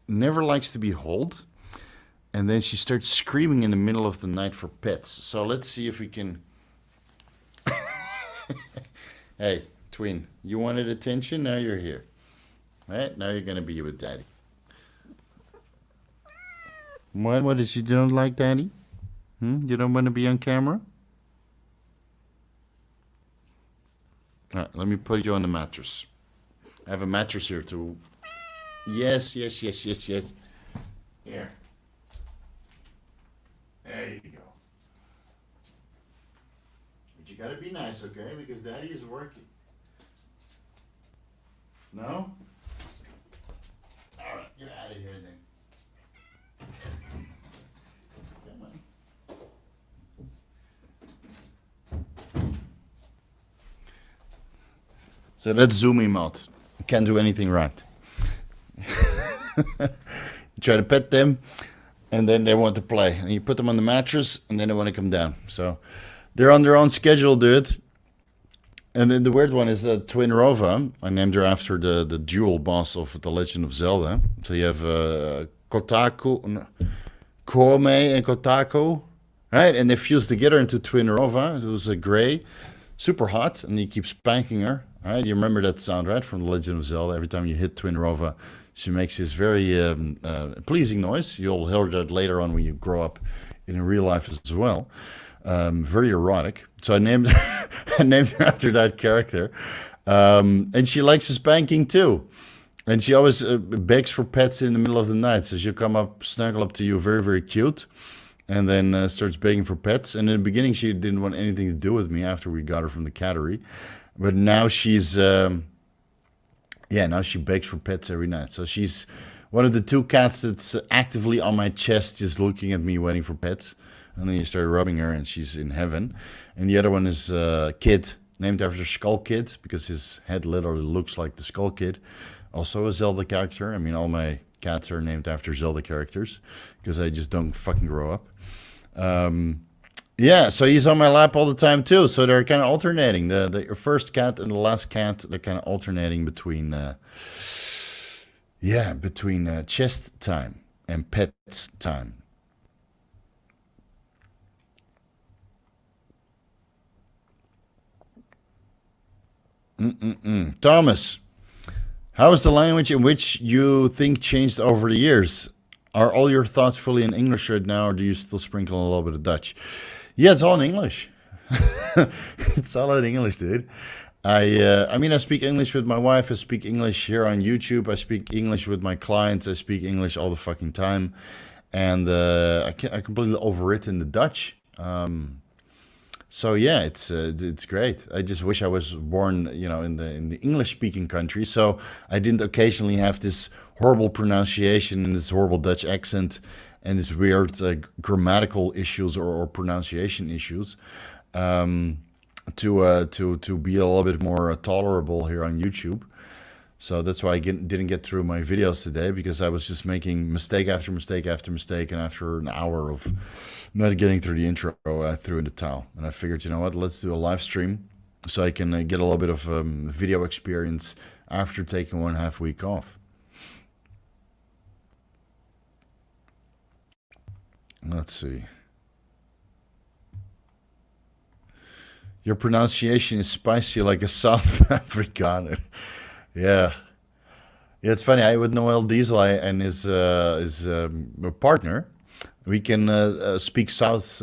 never likes to be held, and then she starts screaming in the middle of the night for pets. So let's see if we can... Hey, Twin, you wanted attention? Now you're here. Right? Now you're going to be with Daddy. What is you don't like, Daddy? You don't want to be on camera? All right, let me put you on the mattress. I have a mattress here too. Yes. Here. There you go. But you gotta be nice, okay? Because Daddy is working. No? All right, get out of here then. So that's zoomy mode. Can't do anything right. You try to pet them, and then they want to play. And you put them on the mattress, and then they want to come down. So they're on their own schedule, dude. And then the weird one is Twin Rova. I named her after the dual boss of The Legend of Zelda. So you have Kotaku, Kome and Kotaku, right? And they fuse together into Twin Rova, who's a gray, super hot, and he keeps spanking her. Right, you remember that sound, right, from The Legend of Zelda? Every time you hit Twin Rova, she makes this very pleasing noise. You'll hear that later on when you grow up in real life as well. Very erotic. So I named her after that character. And she likes spanking too. And she always begs for pets in the middle of the night. So she'll come up, snuggle up to you, very, very cute. And then starts begging for pets. And in the beginning, she didn't want anything to do with me after we got her from the cattery. But now she's, now she begs for pets every night. So she's one of the two cats that's actively on my chest, just looking at me, waiting for pets. And then you start rubbing her, and she's in heaven. And the other one is Kid, named after Skull Kid, because his head literally looks like the Skull Kid. Also a Zelda character. I mean, all my cats are named after Zelda characters, because I just don't fucking grow up. Yeah, so he's on my lap all the time too. So they're kind of alternating. The first cat and the last cat, they're kind of alternating between chest time and pets time. Thomas, how is the language in which you think changed over the years? Are all your thoughts fully in English right now, or do you still sprinkle a little bit of Dutch? Yeah, it's all in English. It's all in English, dude. I mean, I speak English with my wife. I speak English here on YouTube. I speak English with my clients. I speak English all the fucking time. And I completely overwritten the Dutch. So yeah, it's great. I just wish I was born, in the English speaking country, so I didn't occasionally have this horrible pronunciation and this horrible Dutch accent and this weird grammatical issues or pronunciation issues. To be a little bit more tolerable here on YouTube. So that's why I didn't get through my videos today, because I was just making mistake after mistake after mistake, and after an hour of not getting through the intro, I threw in the towel. And I figured, you know what, let's do a live stream so I can get a little bit of video experience after taking 1.5 week off. Let's see. Your pronunciation is spicy like a South Afrikaner. Yeah. Yeah, it's funny. I with Noel Diesel and his partner, we can speak South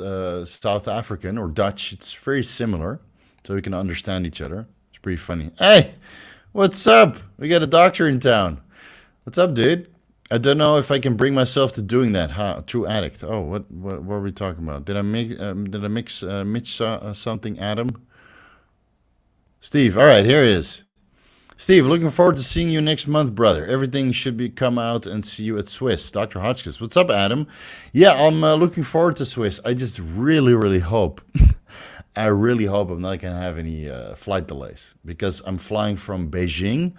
African or Dutch. It's very similar, so we can understand each other. It's pretty funny. Hey, what's up? We got a doctor in town. What's up, dude? I don't know if I can bring myself to doing that. Huh? True addict. Oh, what were we talking about? Did I mix Mitch something? Adam. Steve. All right, here it is. Steve, looking forward to seeing you next month, brother. Everything should be come out and see you at SWIS. Dr. Hotchkiss. What's up, Adam? Yeah, I'm looking forward to SWIS. I just really, really hope. I really hope I'm not going to have any flight delays, because I'm flying from Beijing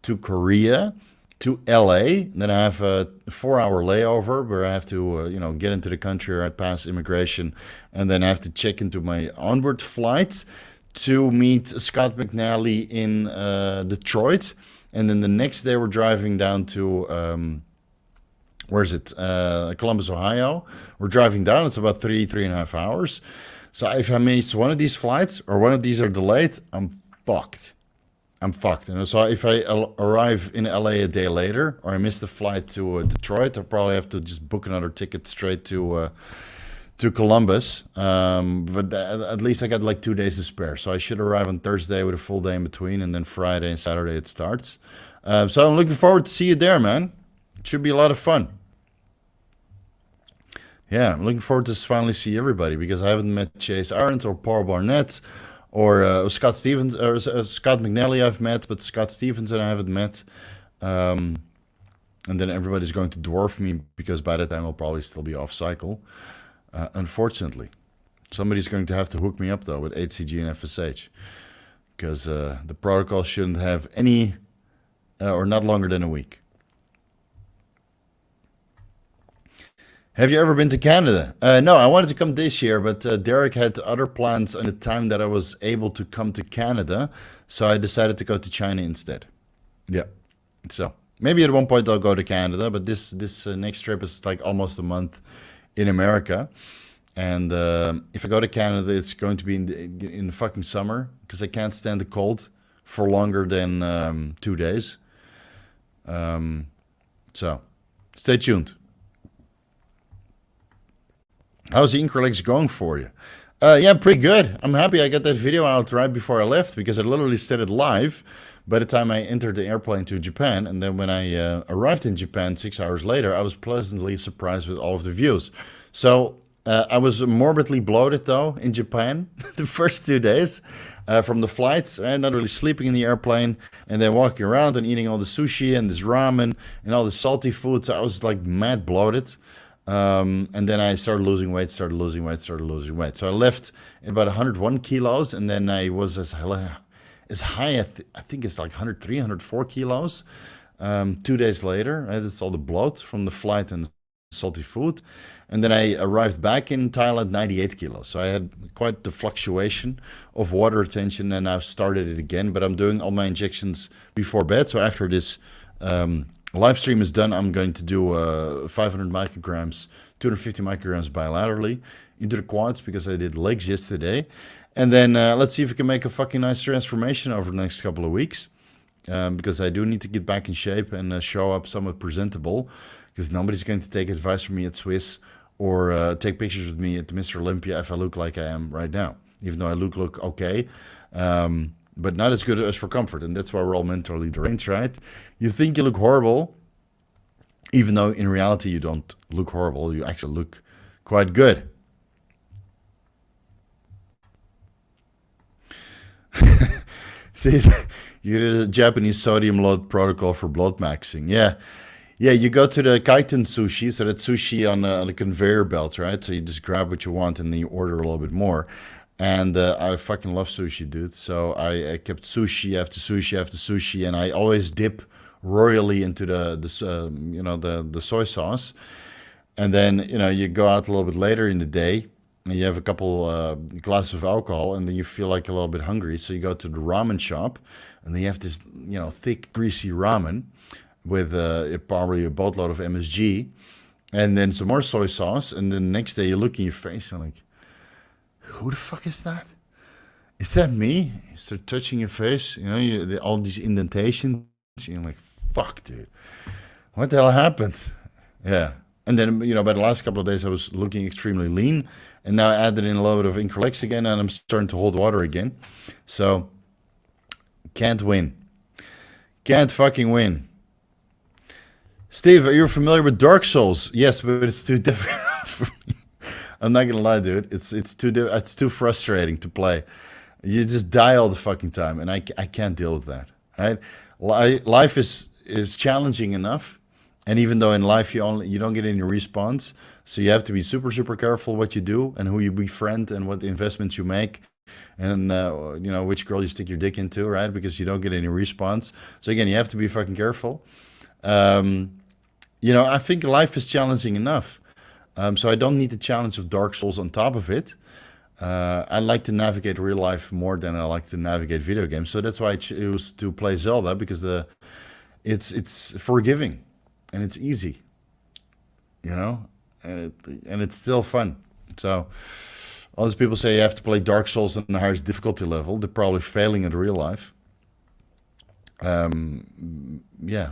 to Korea to LA. Then I have a 4-hour layover where I have to, get into the country, or I pass immigration, and then I have to check into my onward flight to meet Scott McNally in Detroit. And then the next day we're driving down to, Columbus, Ohio. We're driving down. It's about 3.5 hours. So if I miss one of these flights, or one of these are delayed, I'm fucked. And so if I arrive in LA a day later, or I miss the flight to Detroit, I'll probably have to just book another ticket straight to Columbus. But at least I got like 2 days to spare. So I should arrive on Thursday with a full day in between, and then Friday and Saturday it starts. So I'm looking forward to see you there, man. It should be a lot of fun. Yeah, I'm looking forward to finally see everybody, because I haven't met Chase Arendt or Paul Barnett. Or Scott Stevens, or Scott McNally I've met, but Scott Stevenson I haven't met. And then everybody's going to dwarf me, because by that time I'll probably still be off cycle. Unfortunately. Somebody's going to have to hook me up, though, with HCG and FSH. Because the protocol shouldn't have any, or not longer than a week. Have you ever been to Canada? No, I wanted to come this year, but Derek had other plans at the time that I was able to come to Canada, so I decided to go to China instead. Yeah, so maybe at one point I'll go to Canada, but this next trip is like almost a month in America, and if I go to Canada, it's going to be in the fucking summer, because I can't stand the cold for longer than 2 days. So stay tuned. How's the Increlex going for you? Yeah, pretty good. I'm happy I got that video out right before I left, because I literally set it live by the time I entered the airplane to Japan. And then when I arrived in Japan 6 hours later, I was pleasantly surprised with all of the views. So I was morbidly bloated, though, in Japan the first 2 days from the flights, and not really sleeping in the airplane, and then walking around and eating all the sushi and this ramen and all the salty food. So I was like mad bloated. And then I started losing weight. So I left about 101 kilos, and then I was as high, I think it's like 103, 104 kilos. 2 days later, that's all the bloat from the flight and the salty food. And then I arrived back in Thailand, 98 kilos. So I had quite the fluctuation of water retention, and I've started it again. But I'm doing all my injections before bed. So after this live stream is done, I'm going to do 500 micrograms, 250 micrograms bilaterally into the quads, because I did legs yesterday. And then let's see if we can make a fucking nice transformation over the next couple of weeks. Because I do need to get back in shape and show up somewhat presentable, because nobody's going to take advice from me at SWIS or take pictures with me at Mr. Olympia if I look like I am right now, even though I look okay. But not as good as for comfort, and that's why we're all mentally deranged, right? You think you look horrible, even though in reality you don't look horrible. You actually look quite good. You did a Japanese sodium load protocol for bloatmaxing. Yeah. Yeah, you go to the kaiten sushi, so that's sushi on a conveyor belt, right? So you just grab what you want and then you order a little bit more. And I fucking love sushi, dude. So I kept sushi after sushi after sushi, and I always dip royally into the soy sauce. And then you go out a little bit later in the day, and you have a couple glasses of alcohol, and then you feel like a little bit hungry. So you go to the ramen shop, and then you have this thick, greasy ramen with probably a boatload of MSG, and then some more soy sauce. And then the next day you look in your face and like, who the fuck is that? Is that me? You start touching your face, all these indentations. You're like, fuck, dude, what the hell happened? Yeah. And then, by the last couple of days, I was looking extremely lean, and now I added in a little bit of Increlex again, and I'm starting to hold water again. So, can't win. Can't fucking win. Steve, are you familiar with Dark Souls? Yes, but it's too difficult for me. I'm not gonna lie, dude. It's too frustrating to play. You just die all the fucking time, and I can't deal with that. Right? Life is challenging enough, and even though in life you don't get any response, so you have to be super super careful what you do and who you befriend and what investments you make, and which girl you stick your dick into, right? Because you don't get any response. So again, you have to be fucking careful. I think life is challenging enough. So I don't need the challenge of Dark Souls on top of it. I like to navigate real life more than I like to navigate video games. So that's why I choose to play Zelda, because it's forgiving and it's easy, and it's still fun. So all these people say you have to play Dark Souls on the highest difficulty level. They're probably failing at real life.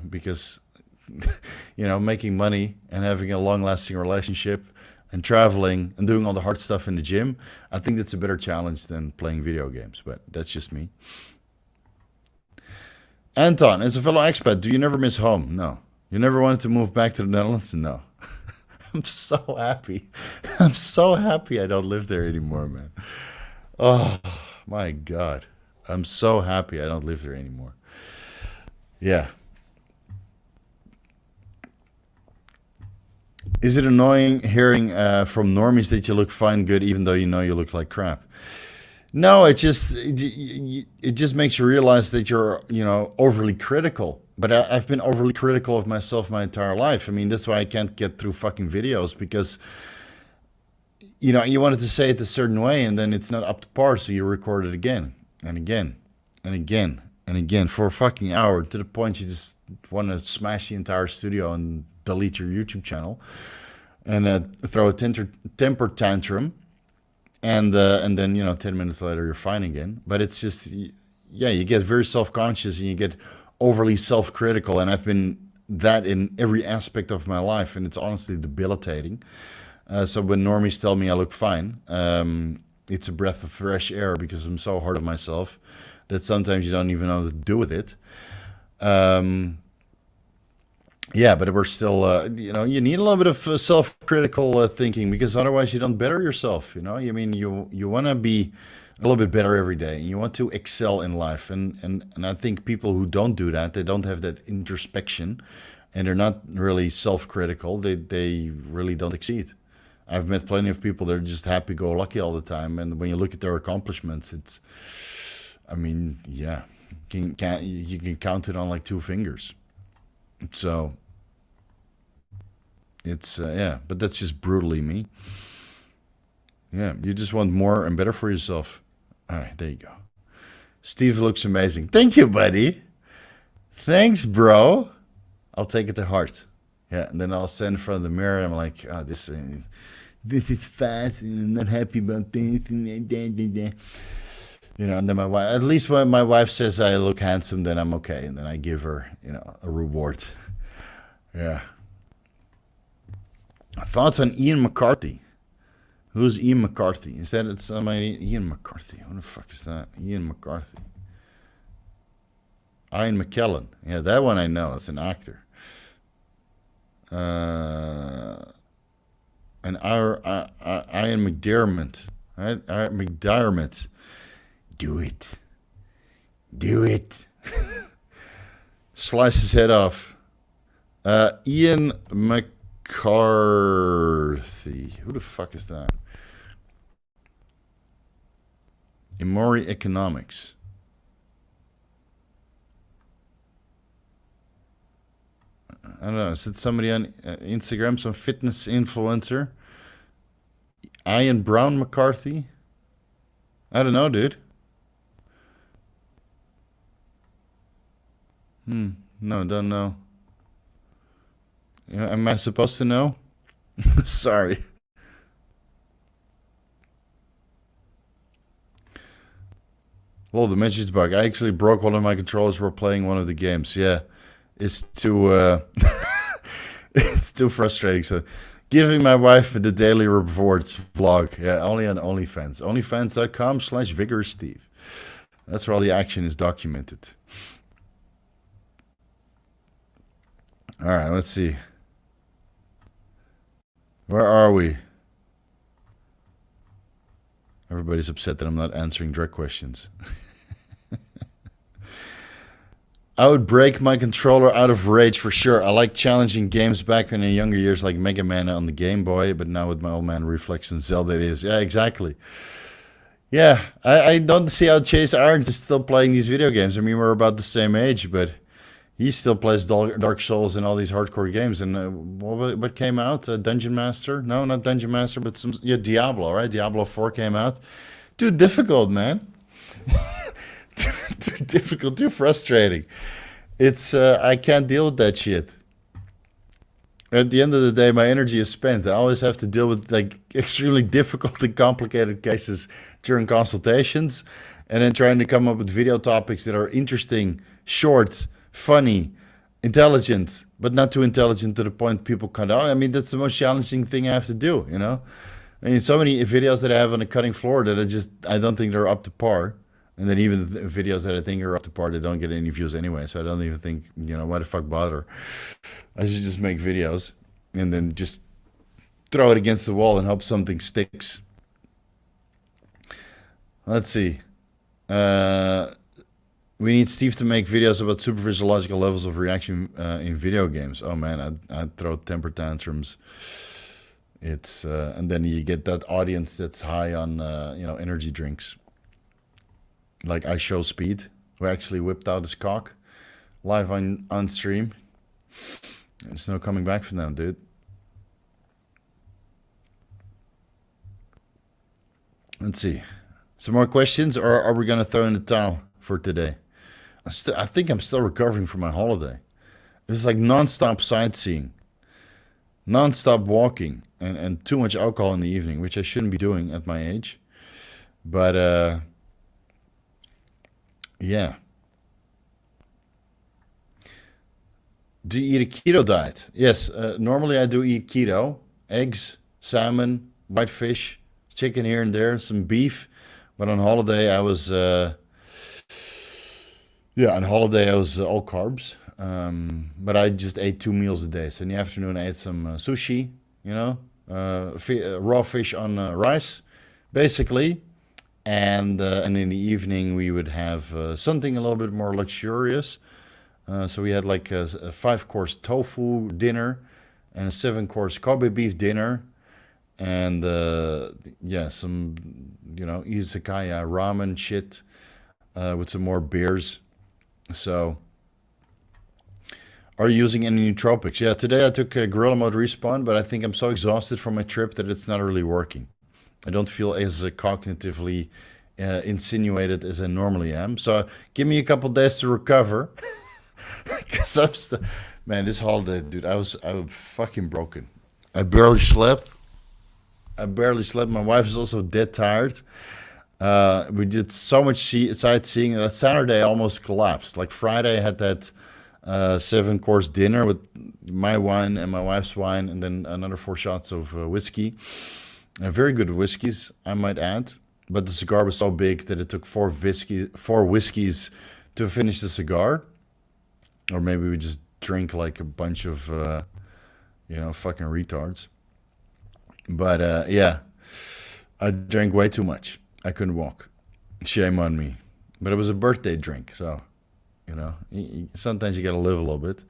Because making money and having a long-lasting relationship and traveling and doing all the hard stuff in the gym, I think that's a better challenge than playing video games, but that's just me. Anton, as a fellow expat, do you never miss home? No. You never wanted to move back to the Netherlands? No. I'm so happy. I'm so happy I don't live there anymore, man. Oh, my God. I'm so happy I don't live there anymore. Yeah. Is it annoying hearing from normies that you look fine, good, even though you look like crap? No, it just makes you realize that you're overly critical. But I've been overly critical of myself my entire life. I mean, that's why I can't get through fucking videos, because you wanted to say it a certain way, and then it's not up to par, so you record it again and again and again and again for a fucking hour, to the point you just want to smash the entire studio and delete your YouTube channel and throw a temper tantrum, and then 10 minutes later you're fine again. But it's just, you get very self-conscious and you get overly self-critical, and I've been that in every aspect of my life, and it's honestly debilitating. So when normies tell me I look fine, it's a breath of fresh air, because I'm so hard on myself that sometimes you don't even know what to do with it. But we're still, you need a little bit of self-critical thinking, because otherwise you don't better yourself. You want to be a little bit better every day, and you want to excel in life. And I think people who don't do that, they don't have that introspection, and they're not really self-critical. They really don't exceed. I've met plenty of people that are just happy-go-lucky all the time, and when you look at their accomplishments, you can count it on like two fingers. So it's but that's just brutally me. Yeah, you just want more and better for yourself. All right, there you go. Steve looks amazing. Thank you, buddy. Thanks, bro. I'll take it to heart. Yeah, and then I'll stand in front of the mirror and I'm like, this is fat, and I'm not happy about this. And then my wife, at least when my wife says I look handsome, then I'm okay. And then I give her, a reward. Yeah. Thoughts on Ian McCarthy? Who's Ian McCarthy? Is that somebody? Ian McCarthy. Who the fuck is that? Ian McCarthy. Ian McKellen. Yeah, that one I know. It's an actor. And Ian McDermott. Right? McDermott. Do it. Do it. Slice his head off. Ian McCarthy. Who the fuck is that? Imori Economics. I don't know. Is it somebody on Instagram? Some fitness influencer? Ian Brown McCarthy? I don't know, dude. No, don't know. Am I supposed to know? Sorry. Well, the message bug. I actually broke one of my controllers while playing one of the games. Yeah, it's too it's too frustrating. So, giving my wife the daily rewards vlog. Yeah, only on OnlyFans. OnlyFans.com/VigorousSteve. That's where all the action is documented. All right, let's see. Where are we? Everybody's upset that I'm not answering direct questions. I would break my controller out of rage for sure. I like challenging games back in the younger years like Mega Man on the Game Boy, but now with my old man Reflex and Zelda it is. Yeah, exactly. Yeah, I don't see how Chase Irons is still playing these video games. I mean, we're about the same age, but he still plays Dark Souls and all these hardcore games. And what came out? Dungeon Master? No, not Dungeon Master, but Diablo, right? Diablo 4 came out. Too difficult, man. too difficult, too frustrating. It's I can't deal with that shit. At the end of the day, my energy is spent. I always have to deal with like extremely difficult and complicated cases during consultations, and then trying to come up with video topics that are interesting, short, funny, intelligent, but not too intelligent to the point people cut out. I mean, that's the most challenging thing I have to do, you know? I mean, so many videos that I have on the cutting floor that I don't think they're up to par. And then even the videos that I think are up to par, they don't get any views anyway. So I don't even think, why the fuck bother? I should just make videos and then just throw it against the wall and hope something sticks. Let's see. We need Steve to make videos about super physiological levels of reaction in video games. Oh man, I'd throw temper tantrums. It's and then you get that audience that's high on energy drinks. Like I Show Speed, who actually whipped out his cock live on stream. There's no coming back from them, dude. Let's see. Some more questions, or are we gonna throw in the towel for today? I think I'm still recovering from my holiday. It was like non-stop sightseeing, non-stop walking, and too much alcohol in the evening, which I shouldn't be doing at my age. But yeah. Do you eat a keto diet? Yes, normally I do eat keto. Eggs, salmon, white fish, chicken here and there, some beef. But on holiday I was all carbs. But I just ate 2 meals a day. So in the afternoon I ate some sushi, raw fish on rice, basically. And in the evening we would have something a little bit more luxurious. So we had like a 5-course tofu dinner and a 7-course Kobe beef dinner, and some izakaya ramen shit with some more beers. So, are you using any nootropics? Yeah, today I took a Gorilla Mode Respawn, but I think I'm so exhausted from my trip that it's not really working. I don't feel as cognitively insinuated as I normally am. So give me a couple days to recover. Because I'm still... Man, this holiday, dude, I was fucking broken. I barely slept. My wife is also dead tired. We did so much sightseeing that Saturday I almost collapsed. Like Friday I had that 7-course dinner with my wine and my wife's wine, and then another 4 shots of whiskey. Very good whiskeys, I might add. But the cigar was so big that it took 4 whiskeys to finish the cigar. Or maybe we just drink like a bunch of, fucking retards. But, yeah, I drank way too much. I couldn't walk. Shame on me. But it was a birthday drink, so, sometimes you gotta live a little bit.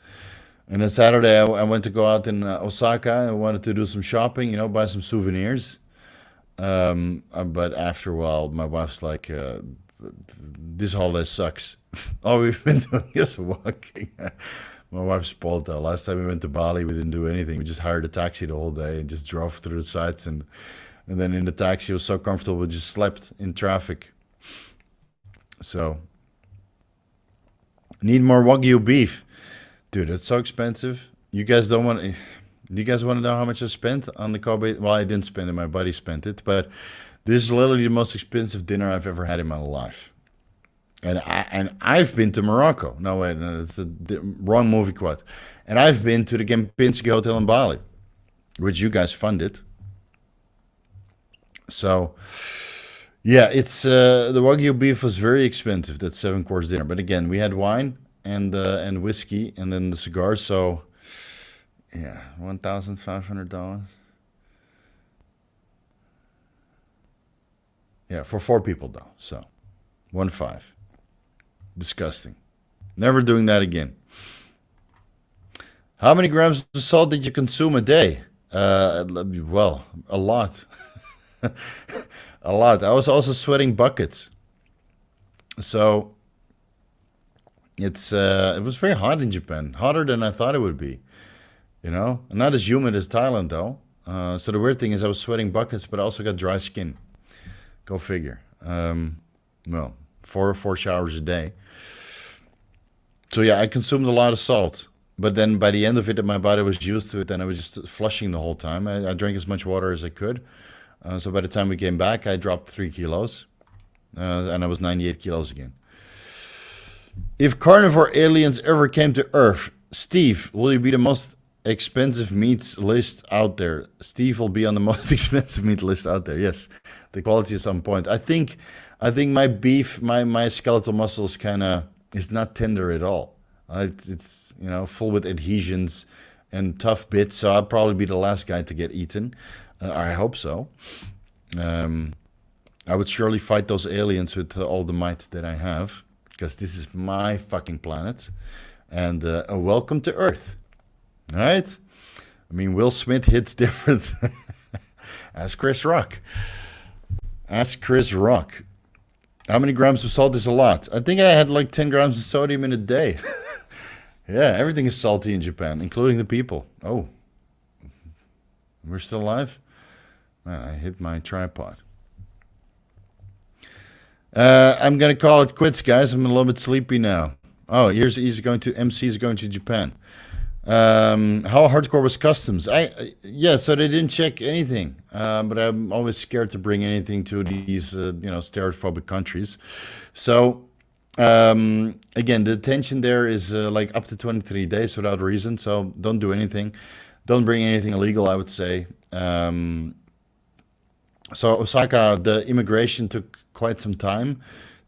And then Saturday, I went to go out in Osaka. I wanted to do some shopping, buy some souvenirs. But after a while, my wife's like, this holiday sucks. All we've been doing is walking. My wife spoiled that. Last time we went to Bali, we didn't do anything. We just hired a taxi the whole day and just drove through the sites. And then in the taxi, it was so comfortable, we just slept in traffic. So, need more Wagyu beef. Dude, it's so expensive. You guys don't want to... Do you guys want to know how much I spent on the Kobe? Well, I didn't spend it. My buddy spent it. But this is literally the most expensive dinner I've ever had in my life. And I've been to Morocco. No, wait, no, it's the wrong movie quote. And I've been to the Kempinski Hotel in Bali, which you guys funded. So, yeah, it's the Wagyu beef was very expensive. That 7-course dinner. But again, we had wine and whiskey and then the cigars. So, yeah, $1,500. Yeah, for 4 people though. So, 1.5. Disgusting. Never doing that again. How many grams of salt did you consume a day? Well, a lot. A lot. I was also sweating buckets. So it was very hot in Japan. Hotter than I thought it would be. Not as humid as Thailand though. So the weird thing is I was sweating buckets, but I also got dry skin. Go figure. Well, 4 showers a day. So yeah, I consumed a lot of salt. But then by the end of it, my body was used to it, and I was just flushing the whole time. I drank as much water as I could. So by the time we came back, I dropped 3 kilos. And I was 98 kilos again. If carnivore aliens ever came to Earth, Steve, will you be the most expensive meats list out there? Steve will be on the most expensive meat list out there. Yes, the quality is on point. I think my beef, my skeletal muscle is not tender at all. It's full with adhesions and tough bits. So I'll probably be the last guy to get eaten. I hope so. I would surely fight those aliens with all the might that I have, because this is my fucking planet, and a welcome to Earth. All right? I mean, Will Smith hits different. Ask Chris Rock. Ask Chris Rock. How many grams of salt is a lot? I think I had like 10 grams of sodium in a day. Yeah, everything is salty in Japan, including the people. Oh, we're still alive? Man, I hit my tripod. I'm going to call it quits, guys. I'm a little bit sleepy now. Oh, MC is going to Japan. How hardcore was customs? Yeah, so they didn't check anything. But I'm always scared to bring anything to these, steroid-phobic countries. So, again, the detention there is like up to 23 days without reason. So don't do anything. Don't bring anything illegal, I would say. So Osaka, the immigration took quite some time.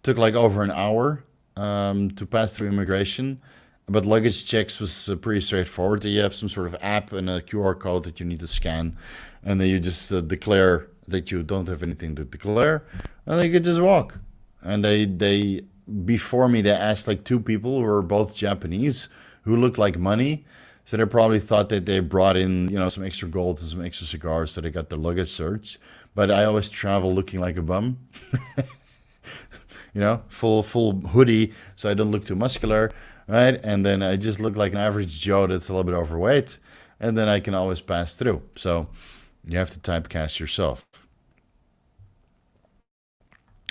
Took like over an hour to pass through immigration. But luggage checks was pretty straightforward. You have some sort of app and a QR code that you need to scan. And then you just declare that you don't have anything to declare. And then you can just walk. And they before me, they asked like 2 people who were both Japanese who looked like money. So they probably thought that they brought in, some extra gold and some extra cigars, so they got their luggage searched. But I always travel looking like a bum. Full hoodie, so I don't look too muscular, right? And then I just look like an average Joe that's a little bit overweight, and then I can always pass through. So you have to typecast yourself.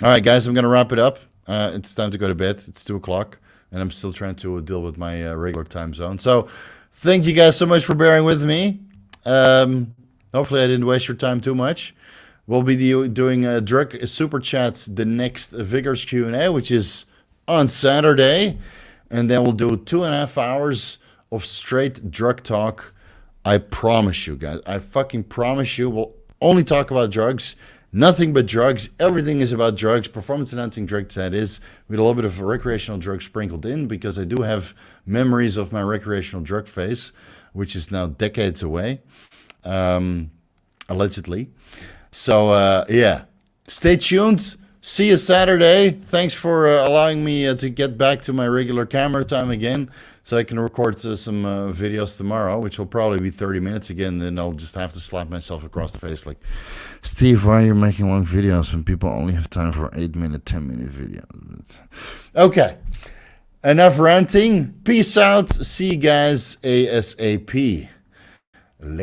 All right, guys, I'm going to wrap it up. It's time to go to bed. It's 2 o'clock, and I'm still trying to deal with my regular time zone. So thank you guys so much for bearing with me. Hopefully I didn't waste your time too much. We'll be doing drug super chats the next Vigorous Q&A, which is on Saturday. And then we'll do 2.5 hours of straight drug talk. I promise you guys. I fucking promise you. We'll only talk about drugs. Nothing but drugs. Everything is about drugs. Performance enhancing drugs, that is. With a little bit of recreational drugs sprinkled in, because I do have memories of my recreational drug phase, which is now decades away. Allegedly. So, yeah. Stay tuned. See you Saturday. Thanks for allowing me to get back to my regular camera time again, so I can record some videos tomorrow, which will probably be 30 minutes again. Then I'll just have to slap myself across the face like, Steve, why are you making long videos when people only have time for 8-minute, 10-minute videos? Okay, enough ranting. Peace out. See you guys ASAP. Later.